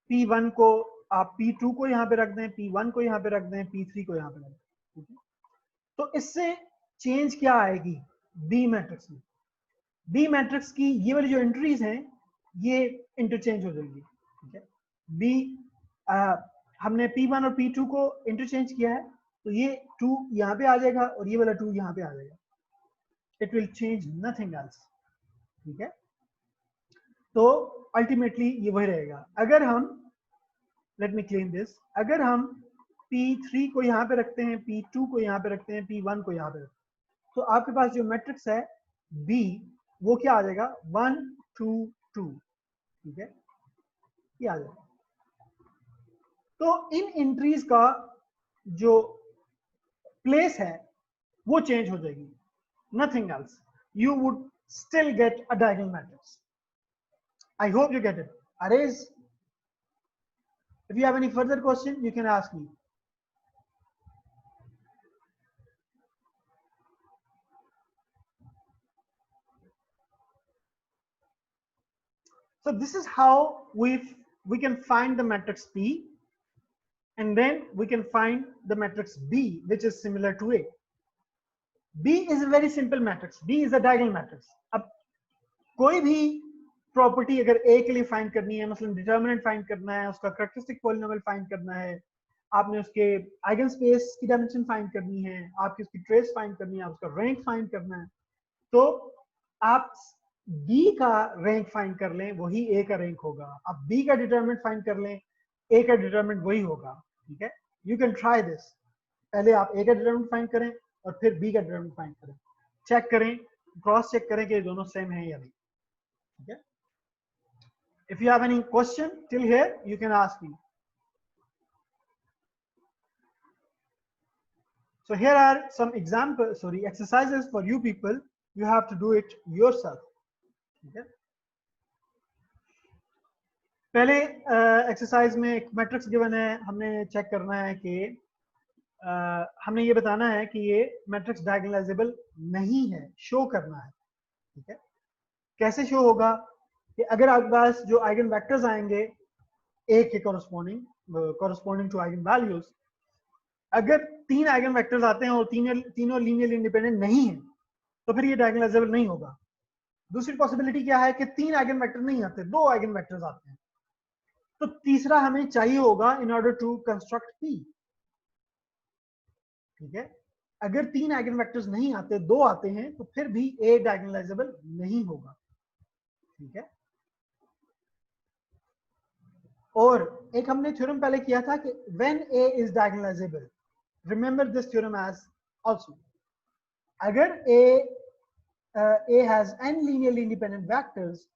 P1 को आप P2 को यहाँ पे रख दें, P1 को यहाँ पे रख दें, P3 को यहाँ पे रख दें. ठीक है, तो इससे चेंज क्या आएगी B मैट्रिक्स में? B मैट्रिक्स की ये वाली जो एंट्रीज हैं ये इंटरचेंज हो जाएगी. ठीक है, B हमने P1 और P2 को इंटरचेंज किया है, तो ये 2 यहाँ पे आ जाएगा और ये वाला 2 यहाँ पे आ जाएगा. It will change nothing else. ठीक है, तो अल्टीमेटली ये वही रहेगा. अगर हम, लेट मी क्लीन दिस, अगर हम P3 को यहाँ पे रखते हैं, P2 को यहाँ पे रखते हैं, P1 को यहाँ पे रखते हैं, तो आपके पास जो मैट्रिक्स है B वो क्या आ जाएगा? 1 2 2. ठीक है, ये आ जाएगा. तो इन एंट्रीज का जो प्लेस है वो चेंज हो जाएगी, nothing else. You would still get a diagonal matrix. I hope you get it. Arrays. If you have any further question, you can ask me. So this is how we can find the matrix P, and then we can find the matrix B, which is similar to A. B is a very simple matrix. B is a diagonal matrix. अब कोई भी property अगर A के लिए find करनी है, मतलब determinant find करना है, उसका कैरेक्टरिस्टिक पॉलिनोमियल फाइंड करना है, आपने उसके आइगन स्पेस की डायमेंशन फाइंड करनी है, आपकी उसकी ट्रेस फाइंड करनी है, उसका रैंक फाइंड करना है, तो आप B का रैंक फाइंड कर लें, वही A का रैंक होगा. आप B का डिटर्मिनेंट फाइंड कर लें, A का डिटर्मिनेंट वही होगा. ठीक है, यू कैन ट्राई दिस. पहले आप A का डिटर्मिनेंट फाइंड करें और फिर B का डिटर्मिनेंट फाइंड करें, चेक करें, क्रॉस चेक करें कि दोनों सेम है या नहीं. ठीक है, if you have any question till here, you can ask me. So here are some exercises for you people. You have to do it yourself. ठीक है, पहले एक्सरसाइज में एक मैट्रिक्स गिवन है, हमने चेक करना है कि हमने ये बताना है कि ये मैट्रिक्स डायगोनलाइजेबल नहीं है, शो करना है. ठीक है, कैसे शो होगा कि अगर आपके पास जो आइगन वेक्टर्स आएंगे A के कॉरस्पॉन्डिंग टू आइगन वैल्यूज, अगर 3 आइगन वेक्टर्स आते हैं और तीनों लीनियरली इंडिपेंडेंट नहीं है, तो फिर ये डायगोनलाइजेबल नहीं होगा. दूसरी पॉसिबिलिटी क्या है कि 3 आइगन वेक्टर नहीं आते, 2 आइगन वेक्टर्स आते हैं, तो तीसरा हमें चाहिए होगा in order to construct P. ठीक है, अगर 3 आइगन वेक्टर्स नहीं आते, 2 आते हैं, तो फिर भी A डायगोनलाइजेबल नहीं होगा. ठीक है, और एक हमने थ्योरम पहले किया था कि when A is diagonalizable, remember this theorem as also. अगर A has n linearly independent vectors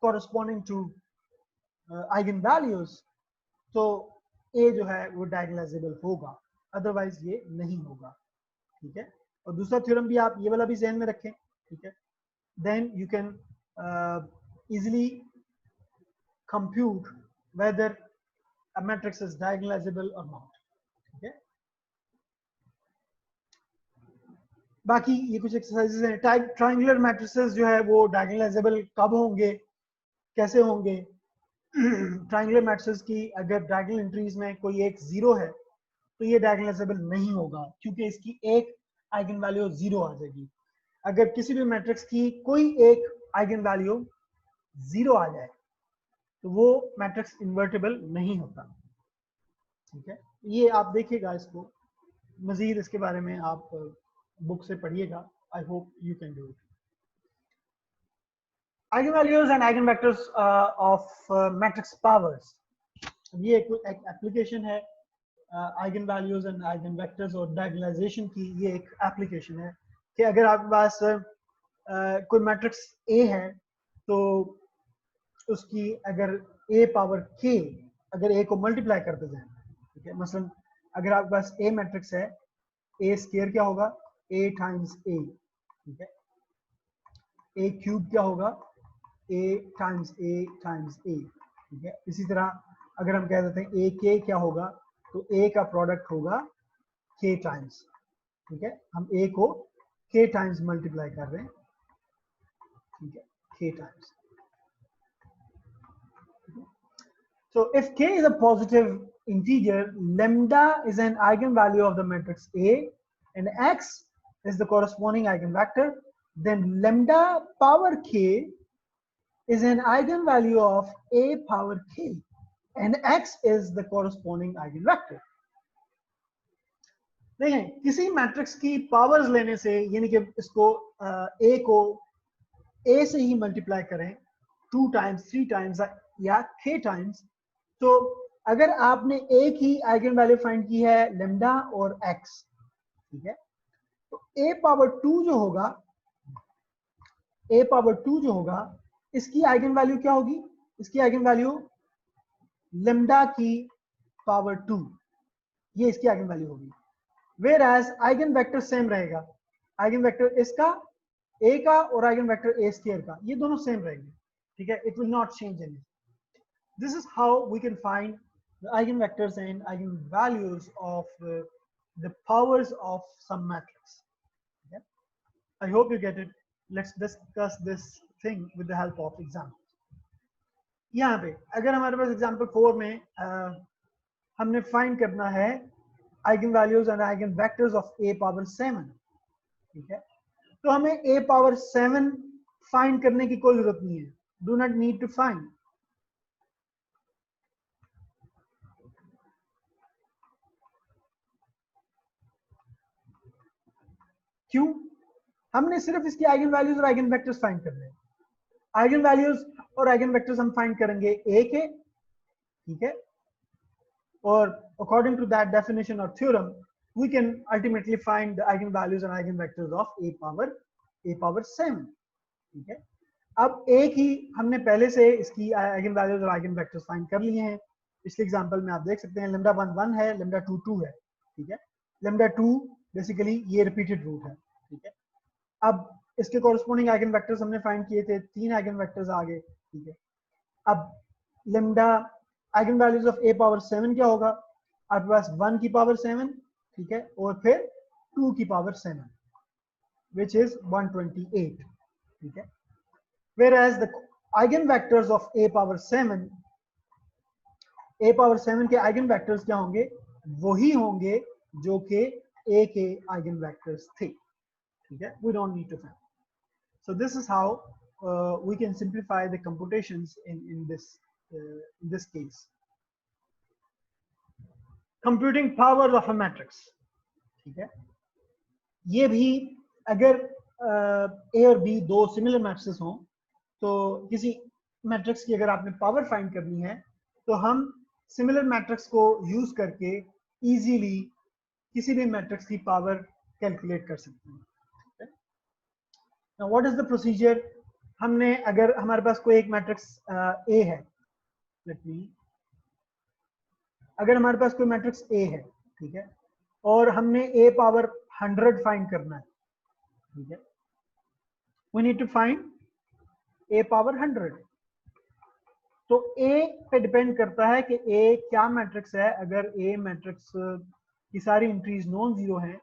corresponding to eigen values, तो A जो है वो diagonalizable होगा, अदरवाइज ये नहीं होगा. ठीक है, और दूसरा थ्योरम भी आप ये वाला भी ध्यान में रखें. ठीक है, then you can easily compute whether a matrix is diagonalizable or not. ठीक है, बाकी ये कुछ एक्सरसाइजेस हैं. ट्राइंगुलर मैट्रिसेस जो है वो डायगोनलाइजेबल कब होंगे, कैसे होंगे? ट्राइंगुलर मैट्रिसेस की अगर डायगोनल एंट्रीज में कोई एक जीरो है तो ये डायगोनलाइजेबल नहीं होगा, क्योंकि इसकी एक आइगन वैल्यू जीरो आ जाएगी. अगर किसी भी मैट्रिक्स की कोई एक आइगन वैल्यू जीरो आ जाए तो वो मैट्रिक्स इन्वर्टिबल नहीं होता. ठीक है, ये आप देखिएगा, इसको मजीद इसके बारे में आप बुक से पढ़िएगा. आई hope you can do it. eigenvalues and eigenvectors of matrix powers. ये एक एप्लीकेशन है eigenvalues and eigenvectors और डायगोनलाइजेशन की. ये एक एप्लीकेशन है कि अगर आपके पास कोई मैट्रिक्स A है तो उसकी अगर A पावर K, अगर A को मल्टीप्लाई करते जाए, ठीक है, मसलन अगर आपके पास A मैट्रिक्स है, A स्क्वायर क्या होगा? A times A. ठीक है, A क्यूब क्या होगा? A times A times A. ठीक है, इसी तरह अगर हम कह देते हैं A K क्या होगा, तो A का प्रोडक्ट होगा K टाइम्स. ठीक है, हम A को K टाइम्स मल्टीप्लाई कर रहे हैं. ठीक है, K times. So if K is a positive integer, lambda is an eigenvalue of the matrix A and X is the corresponding eigenvector, then lambda power K is an eigenvalue of A power K and X is the corresponding eigenvector. देखें, किसी matrix की powers लेने से, यानी कि इसको A को A से ही मल्टीप्लाई करें 2 टाइम्स 3 टाइम्स या K टाइम्स, तो अगर आपने एक ही आइगन वैल्यू फाइंड की है लेम्डा और X, ठीक है, तो A पावर 2 जो होगा, A पावर 2 जो होगा, इसकी आइगन वैल्यू क्या होगी? इसकी आइगन वैल्यू लेम्डा की पावर 2, ये इसकी आइगन वैल्यू होगी. Where as eigen vector same रहेगा. आइगन वेक्टर इसका A का और आइगन वेक्टर A स्क्वायर का, ये दोनों सेम रहेंगे. ठीक है, it will not change any. This is how we can find the eigenvectors and eigenvalues of the powers of some matrix. Okay? I hope you get it. Let's discuss this thing with the help of examples. यहाँ पे अगर हमारे पास example 4 में हमने find करना है eigenvalues and eigenvectors of A power 7. ठीक है, तो हमें A पावर 7 फाइंड करने की कोई जरूरत नहीं है. Do not need to find. क्यों? हमने सिर्फ इसकी आइगन वैल्यूज और आइगन वेक्टर्स फाइंड करने हैं. आइगन वैल्यूज और आइगन वेक्टर्स हम फाइंड करेंगे A के. ठीक है, और अकॉर्डिंग टू दैट डेफिनेशन और theorem we can ultimately find the eigen values and eigen vectors of A power 7. ठीक है, अब एक ही हमने पहले से इसकी आइगन वैल्यूज और आइगन वेक्टर्स फाइंड कर लिए हैं. पिछले एग्जांपल में आप देख सकते हैं लेम्डा 1 1 है, लेम्डा 2 2 है. ठीक है, लेम्डा 2 बेसिकली ये रिपीटेड रूट है. ठीक है, अब इसके कॉरस्पॉन्डिंग आइगन वेक्टर्स हमने फाइंड किए थे, 3 आइगन वेक्टर्स आ गए. ठीक है, अब lambda eigen values of A power 7 क्या होगा? आपके पास 1 की पावर 7, ठीक है, और फिर 2 की पावर 7 which is 128. ठीक है, whereas the eigen vectors of A power 7 के आइगन वेक्टर्स क्या होंगे? वही होंगे जो कि A के आइगन वेक्टर्स थे. ठीक है, we don't need to find. So this is how we can simplify the computations in this case. Computing powers of a matrix. ठीक है, ये भी अगर A और B दो सिमिलर मैट्रिक्स हों, तो किसी मैट्रिक्स की अगर आपने पावर फाइंड करनी है तो हम सिमिलर मैट्रिक्स को यूज करके इजीली किसी भी मैट्रिक्स की पावर कैलकुलेट कर सकते हैं. Now what is the procedure? हमने अगर हमारे पास कोई एक मैट्रिक्स A है, अगर हमारे पास कोई मैट्रिक्स A है, ठीक है, और हमने A पावर 100 फाइंड करना है. ठीक है, we need to find A power 100. तो ए पे डिपेंड करता है कि ए क्या मैट्रिक्स है। अगर ए मैट्रिक्स की सारी एंट्रीज नॉन जीरो हैं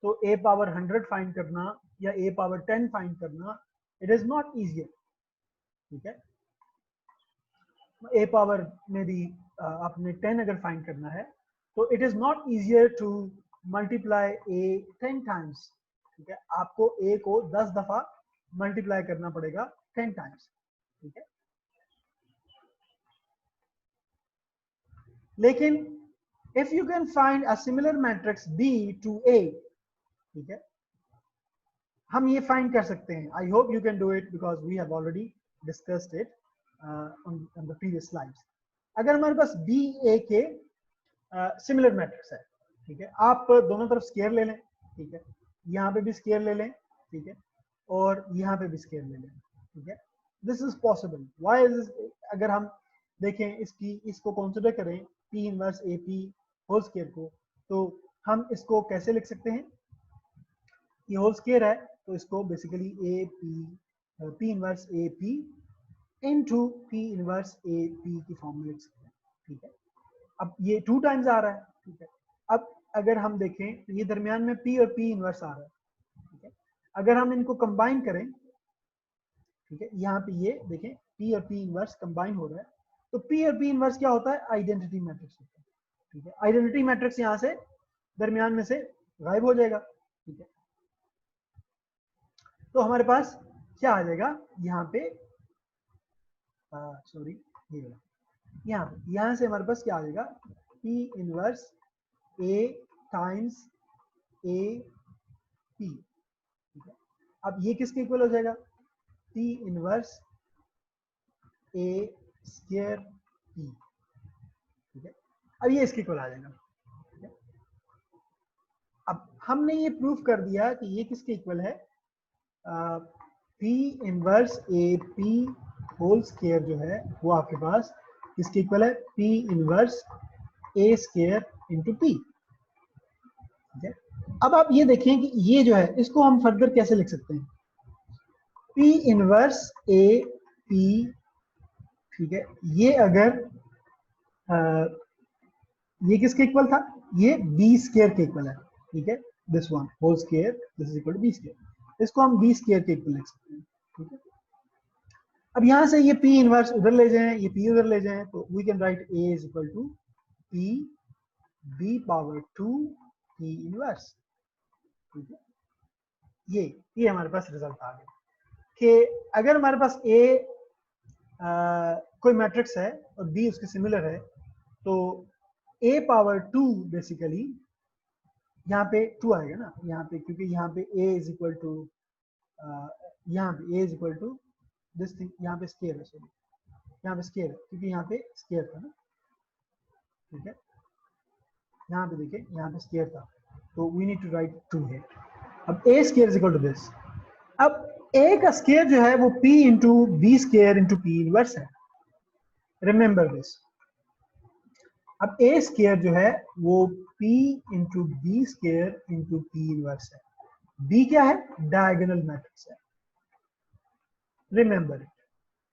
तो ए पावर 100 फाइंड करना या ए पावर 10 फाइंड करना इट इज नॉट इजियर। ठीक है, ए पावर में भी आपने 10 अगर फाइंड करना है तो it is not easier to multiply A 10 times. ठीक है, आपको ए को 10 दफा मल्टीप्लाई करना पड़ेगा 10 टाइम्स। ठीक है, लेकिन if you can find a similar matrix B to A, ठीक है, हम ये फाइंड कर सकते हैं। I hope you can do it because we have already discussed it on the previous slides. अगर हमारे पास बी ए के सिमिलर मैट्रिक्स है, ठीक है, आप दोनों तरफ स्केयर ले लें। ठीक है, यहाँ पे भी स्केयर ले लें। ठीक है, और यहाँ पे भी स्केयर ले लें। ठीक है, this is possible. Why is, अगर हम देखें इसको कंसिडर करें P inverse A P whole square को, तो हम इसको कैसे लिख सकते हैं? ये होल स्केयर है तो इसको basically A P inverse A P into P inverse A P की फॉर्म में लिख सकते हैं। ठीक है, अब ये 2 टाइम्स आ रहा है। ठीक है, अब अगर हम देखें तो ये दरमियान में p और p इनवर्स आ रहा है। ठीक है, अगर हम इनको कंबाइन करें, ठीक है, यहाँ पे ये देखें p और p इनवर्स कंबाइन हो रहा है, तो p और p इनवर्स क्या होता है? आइडेंटिटी मैट्रिक्स होता है। ठीक है, आइडेंटिटी मैट्रिक्स यहाँ से दरमियान में से गायब हो जाएगा। ठीक है, तो हमारे पास क्या आ जाएगा यहाँ पे, सॉरी, यहाँ से हमारे पास क्या आ जाएगा? p inverse a times a p। ठीक है, अब ये किसके इक्वल हो जाएगा? p inverse a square p। ठीक है, अब ये इसके इक्वल आ जाएगा। ठीक है, अब हमने ये प्रूफ कर दिया कि ये किसके इक्वल है? p inverse a p whole square जो है वो आपके पास किसके इक्वल है? p inverse a square into p। ठीक है, अब आप ये देखें कि ये जो है इसको हम फर्दर कैसे लिख सकते हैं? p इनवर्स a p, ठीक है, ये अगर ये किसके इक्वल था? ये b स्क्वायर के इक्वल है। ठीक है, this one whole square, this is equal to b square, इसको हम b स्क्वायर के इक्वल लिख सकते हैं। ठीक है, अब यहां से ये p इनवर्स उधर ले जाएं, ये p उधर ले जाएं, तो we can write a is equal to p b power 2 p inverse. ठीक है, ये हमारे पास रिजल्ट आ गया कि अगर हमारे पास a कोई मैट्रिक्स है और b उसके सिमिलर है, तो a पावर 2 बेसिकली यहाँ पे 2 आएगा ना, यहाँ पे, क्योंकि यहाँ पे a इज इक्वल टू, यहाँ पे a is equal to this thing, यहाँ पे स्केयर है, सॉरी, यहाँ पे स्केयर है क्योंकि यहाँ पे स्केयर था ना। ठीक है, यहाँ पे देखिए, यहाँ पे स्केयर था, तो वी नीड टू राइट 2 है। अब a square is equal to this. अब a का स्केयर जो है वो p into B square into p inverse है, रिमेंबर दिस। अब a स्केयर जो है वो p into B square into p inverse है। b क्या है? डायगोनल मैट्रिक्स है, रिमेंबर इट।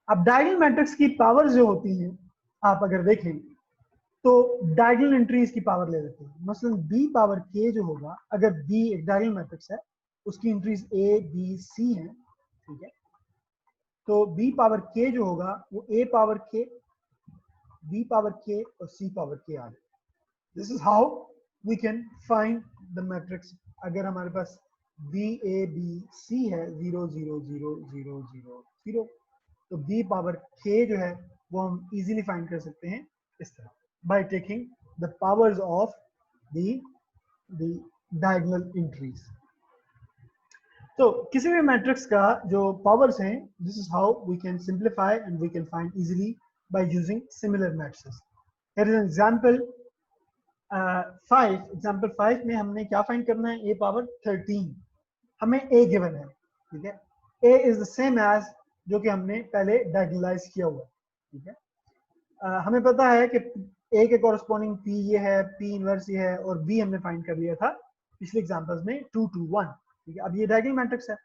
अब डायगोनल मैट्रिक्स की पावर जो होती हैं, आप अगर देखें तो डायगोनल एंट्रीज की पावर ले लेते हैं। मसलन b पावर k जो होगा, अगर b एक डायगोनल मैट्रिक्स है, उसकी एंट्रीज a b c हैं। ठीक है, तो b पावर k जो होगा वो a power k, b power k और c पावर k आ जाए। This is how we can find the matrix. अगर हमारे पास b a b c है 0 0 0 0 0 0, तो b पावर k जो है वो हम इजीली फाइंड कर सकते हैं इस तरह, by taking the powers of the diagonal entries. तो किसी भी मैट्रिक्स का जो पावर्स हैं, this is how we can simplify and we can find easily by using similar matrices. Here is an example 5. Example 5 में हमने क्या फाइंड करना है? a पावर 13, हमें a गिवन है। ठीक है, a is the same as जो कि हमने पहले डायगोनलाइज किया हुआ। ठीक है, हमें पता है कि a के कॉरस्पॉन्डिंग p ये है, p इनवर्स ये है, और b हमने फाइंड कर लिया था पिछले एग्जांपल्स में 2 2 1। ठीक है, अब ये डायगोनल मैट्रिक्स है।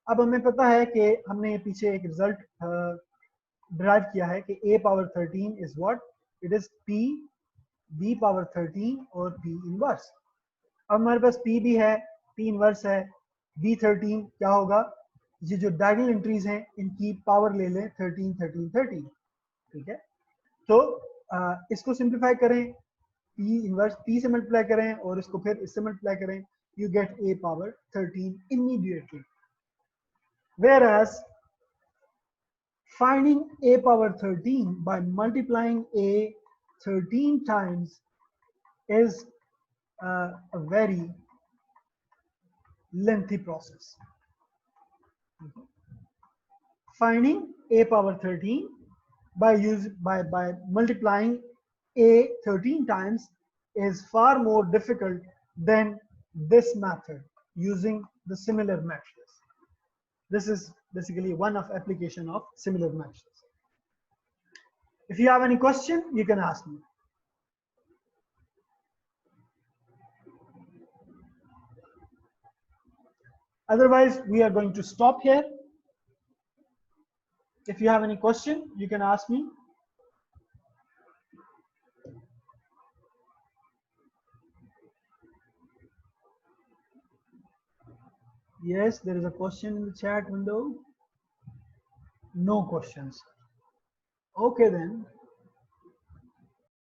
अब हमें पता है कि हमने पीछे एक रिजल्ट डिराइव किया है कि a power 13 is what, it is p b power 13 और p इनवर्स। अब हमारे पास p भी है, p इनवर्स है, b13 क्या होगा, ये जो डायगोनल एंट्रीज हैं इनकी पावर ले लें 13 13 13, ठीक है। तो इसको सिंप्लीफाई करें, p इनवर्स p से मल्टीप्लाई करें और इसको फिर इससे मल्टीप्लाई करें, you get a power 13 immediately. Whereas finding a power 13 by multiplying a 13 times is a very lengthy process. Finding a power 13 by multiplying a 13 times is far more difficult than this method using the similar matches. This is basically one of application of similar matches. If you have any question, you can ask me. Otherwise, we are going to stop here. If you have any question, you can ask me. Yes, there is a question in the chat window. No questions. Okay then.